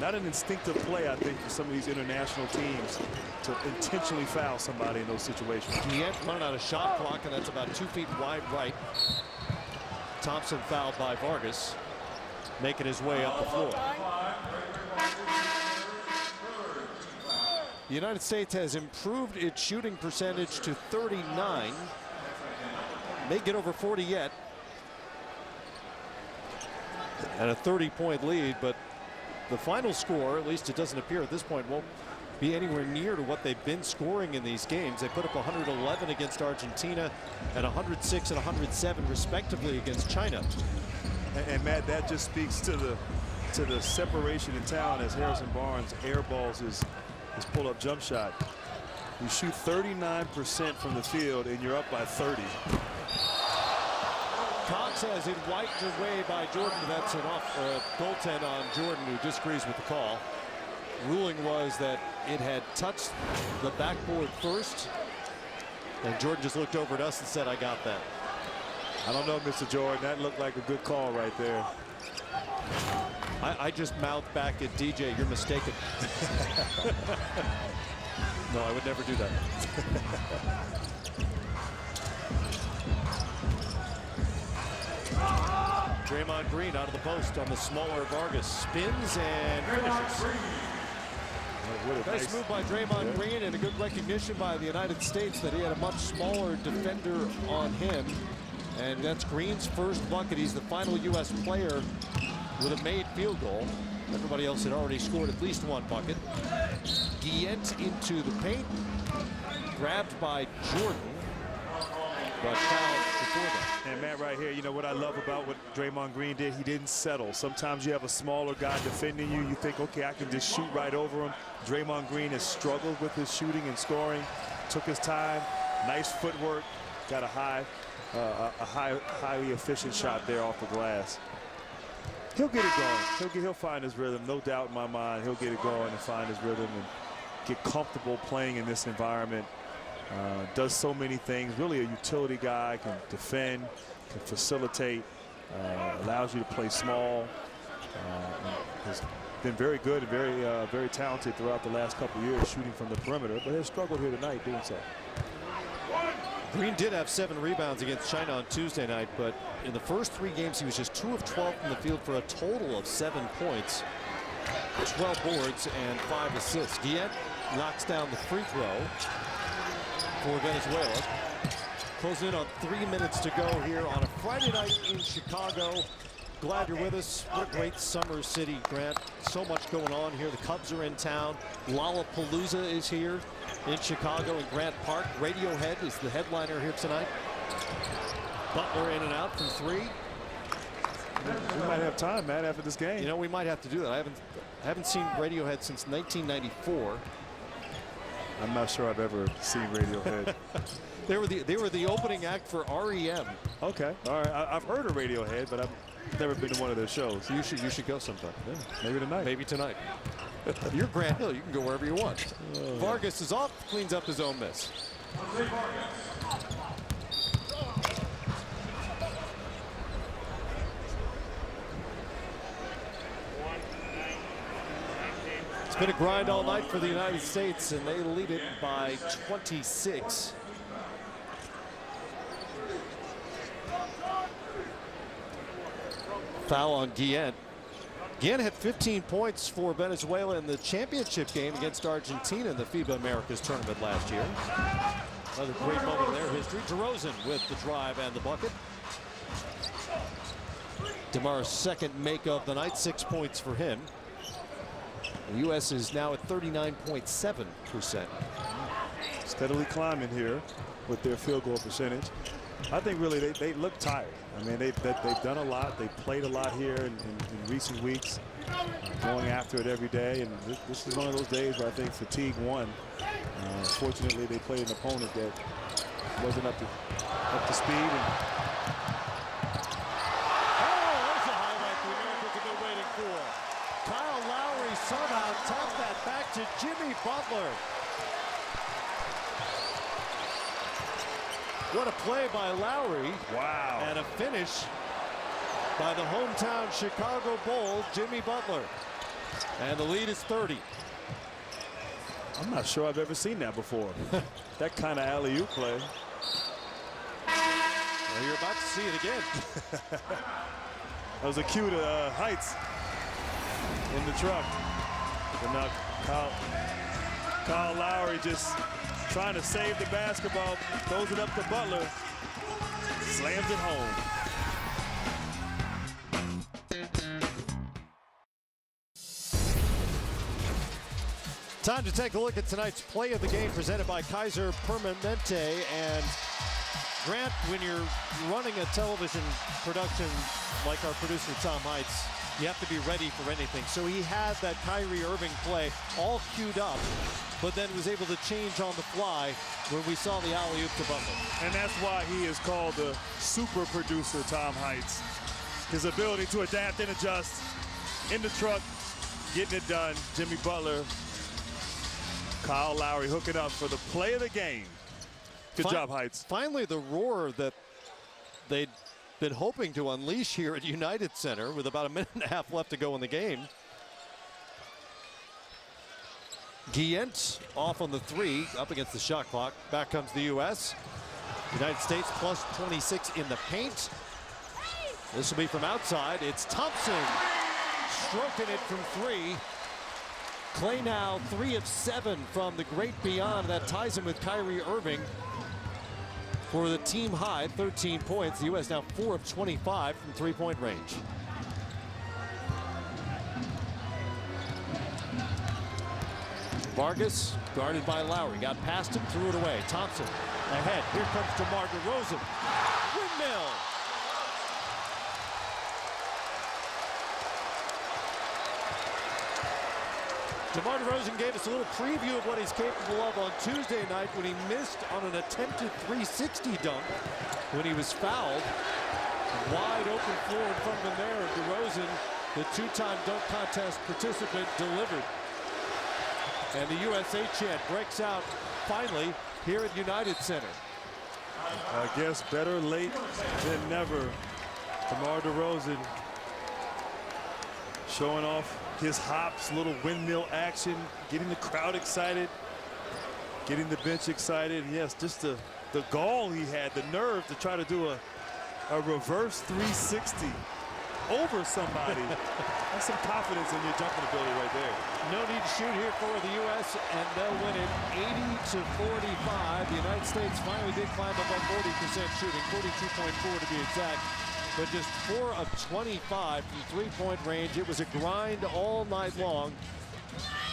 Not an instinctive play, I think, for some of these international teams to intentionally foul somebody in those situations. Guillet running out of shot clock, and that's about 2 feet wide right. Thompson fouled by Vargas, making his way up the floor. The United States has improved its shooting percentage to 39. May get over 40 yet. And a 30-point lead, but the final score, at least it doesn't appear at this point, won't be anywhere near to what they've been scoring in these games. They put up 111 against Argentina and 106 and 107 respectively against China. And Matt, that just speaks to the separation in talent as Harrison Barnes airballs his pull-up jump shot. You shoot 39% from the field and you're up by 30. Cox has it wiped away by Jordan. That's an goaltend on Jordan, who disagrees with the call. Ruling was that it had touched the backboard first, and Jordan just looked over at us and said, "I got that." I don't know, Mr. Jordan. That looked like a good call right there. I just mouthed back at DJ, "You're mistaken." No, I would never do that. Draymond Green out of the post on the smaller Vargas. Spins and finishes. Nice move by Draymond Green, and a good recognition by the United States that he had a much smaller defender on him. And that's Green's first bucket. He's the final U.S. player with a made field goal. Everybody else had already scored at least one bucket. Guillet into the paint. Grabbed by Jordan, but fouled before that. And Matt, right here, you know what I love about what Draymond Green did? He didn't settle. Sometimes you have a smaller guy defending you. You think, okay, I can just shoot right over him. Draymond Green has struggled with his shooting and scoring. Took his time. Nice footwork. Got a highly efficient shot there off the glass. He'll get it going. He'll find his rhythm. No doubt in my mind. He'll get it going and find his rhythm and get comfortable playing in this environment. Does so many things. Really a utility guy. Can defend, can facilitate, allows you to play small. Has been very good and very talented throughout the last couple of years shooting from the perimeter, but has struggled here tonight doing so. Green did have 7 rebounds against China on Tuesday night, but in the first 3 games he was just 2 of 12 from the field for a total of 7 points, 12 boards, and 5 assists. Guillet knocks down the free throw for Venezuela. Closing in on 3 minutes to go here on a Friday night in Chicago. Glad you're with us. What a great summer city, Grant. So much going on here. The Cubs are in town. Lollapalooza is here in Chicago in Grant Park. Radiohead is the headliner here tonight. Butler in and out from 3. We might have time, Matt, after this game. You know, we might have to do that. I haven't seen Radiohead since 1994. I'm not sure I've ever seen Radiohead. They were the opening act for REM. Okay, all right. I've heard of Radiohead, but I've never been to one of their shows. You should go sometime. Yeah, maybe tonight. Maybe tonight. You're Grant Hill. You can go wherever you want. Vargas is off, cleans up his own miss. been a grind all night for the United States, and they lead it by 26. Foul on Guillen. Guillen had 15 points for Venezuela in the championship game against Argentina in the FIBA Americas tournament last year. Another great moment in their history. DeRozan with the drive and the bucket. DeMar's second make of the night, 6 points for him. The U.S. is now at 39.7%. Steadily climbing here with their field goal percentage. I think really they look tired. I mean, they've done a lot. They played a lot here in recent weeks, going after it every day. And this is one of those days where I think fatigue won. Fortunately, they played an opponent that wasn't up to speed. And there's a highlight the Americans have been waiting for. Kyle Lowry somehow tapped that back to Jimmy Butler. What a play by Lowry. wow. And a finish by the hometown Chicago Bull, Jimmy Butler. And the lead is 30. I'm not sure I've ever seen that before. That kind of alley-oop play. Well, you're about to see it again. That was a cue to Heights in the truck. But now Kyle Lowry just trying to save the basketball, throws it up to Butler, slams it home. Time to take a look at tonight's play of the game presented by Kaiser Permanente. And Grant, when you're running a television production like our producer Tom Heights, you have to be ready for anything. So he had that Kyrie Irving play all queued up, but then was able to change on the fly when we saw the alley-oop to Butler. And that's why he is called the super producer, Tom Heights. His ability to adapt and adjust in the truck, getting it done. Jimmy Butler, Kyle Lowry hooking up for the play of the game. Good job, Heights. Finally, the roar that they'd been hoping to unleash here at United Center with about a minute and a half left to go in the game. Guillen off on the three, up against the shot clock. Back comes the U.S. United States plus 26 in the paint. This will be from outside. It's Thompson stroking it from three. Clay now 3 of 7 from the great beyond. That ties him with Kyrie Irving for the team high 13 points. The U.S. now 4 of 25 from three-point range. Vargas guarded by Lowry, got past him, threw it away. Thompson ahead. Here comes DeMar DeRozan. Windmill. DeMar DeRozan gave us a little preview of what he's capable of on Tuesday night when he missed on an attempted 360 dunk when he was fouled. Wide open floor in front of him there. DeRozan, the two-time dunk contest participant, delivered. And the USA chant breaks out finally here at United Center. I guess better late than never. DeMar DeRozan showing off his hops, little windmill action, getting the crowd excited, getting the bench excited. And yes, just the gall he had, the nerve to try to do a reverse 360 over somebody. That's some confidence in your jumping ability right there. No need to shoot here for the U.S., and they'll win it 80-45. The United States finally did climb above 40% shooting, 42.4 to be exact. But just 4 of 25 from three-point range. It was a grind all night long.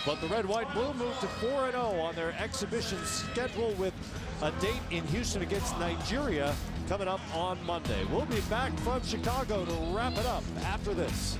But the red, white, blue moved to 4-0 on their exhibition schedule with a date in Houston against Nigeria coming up on Monday. We'll be back from Chicago to wrap it up after this.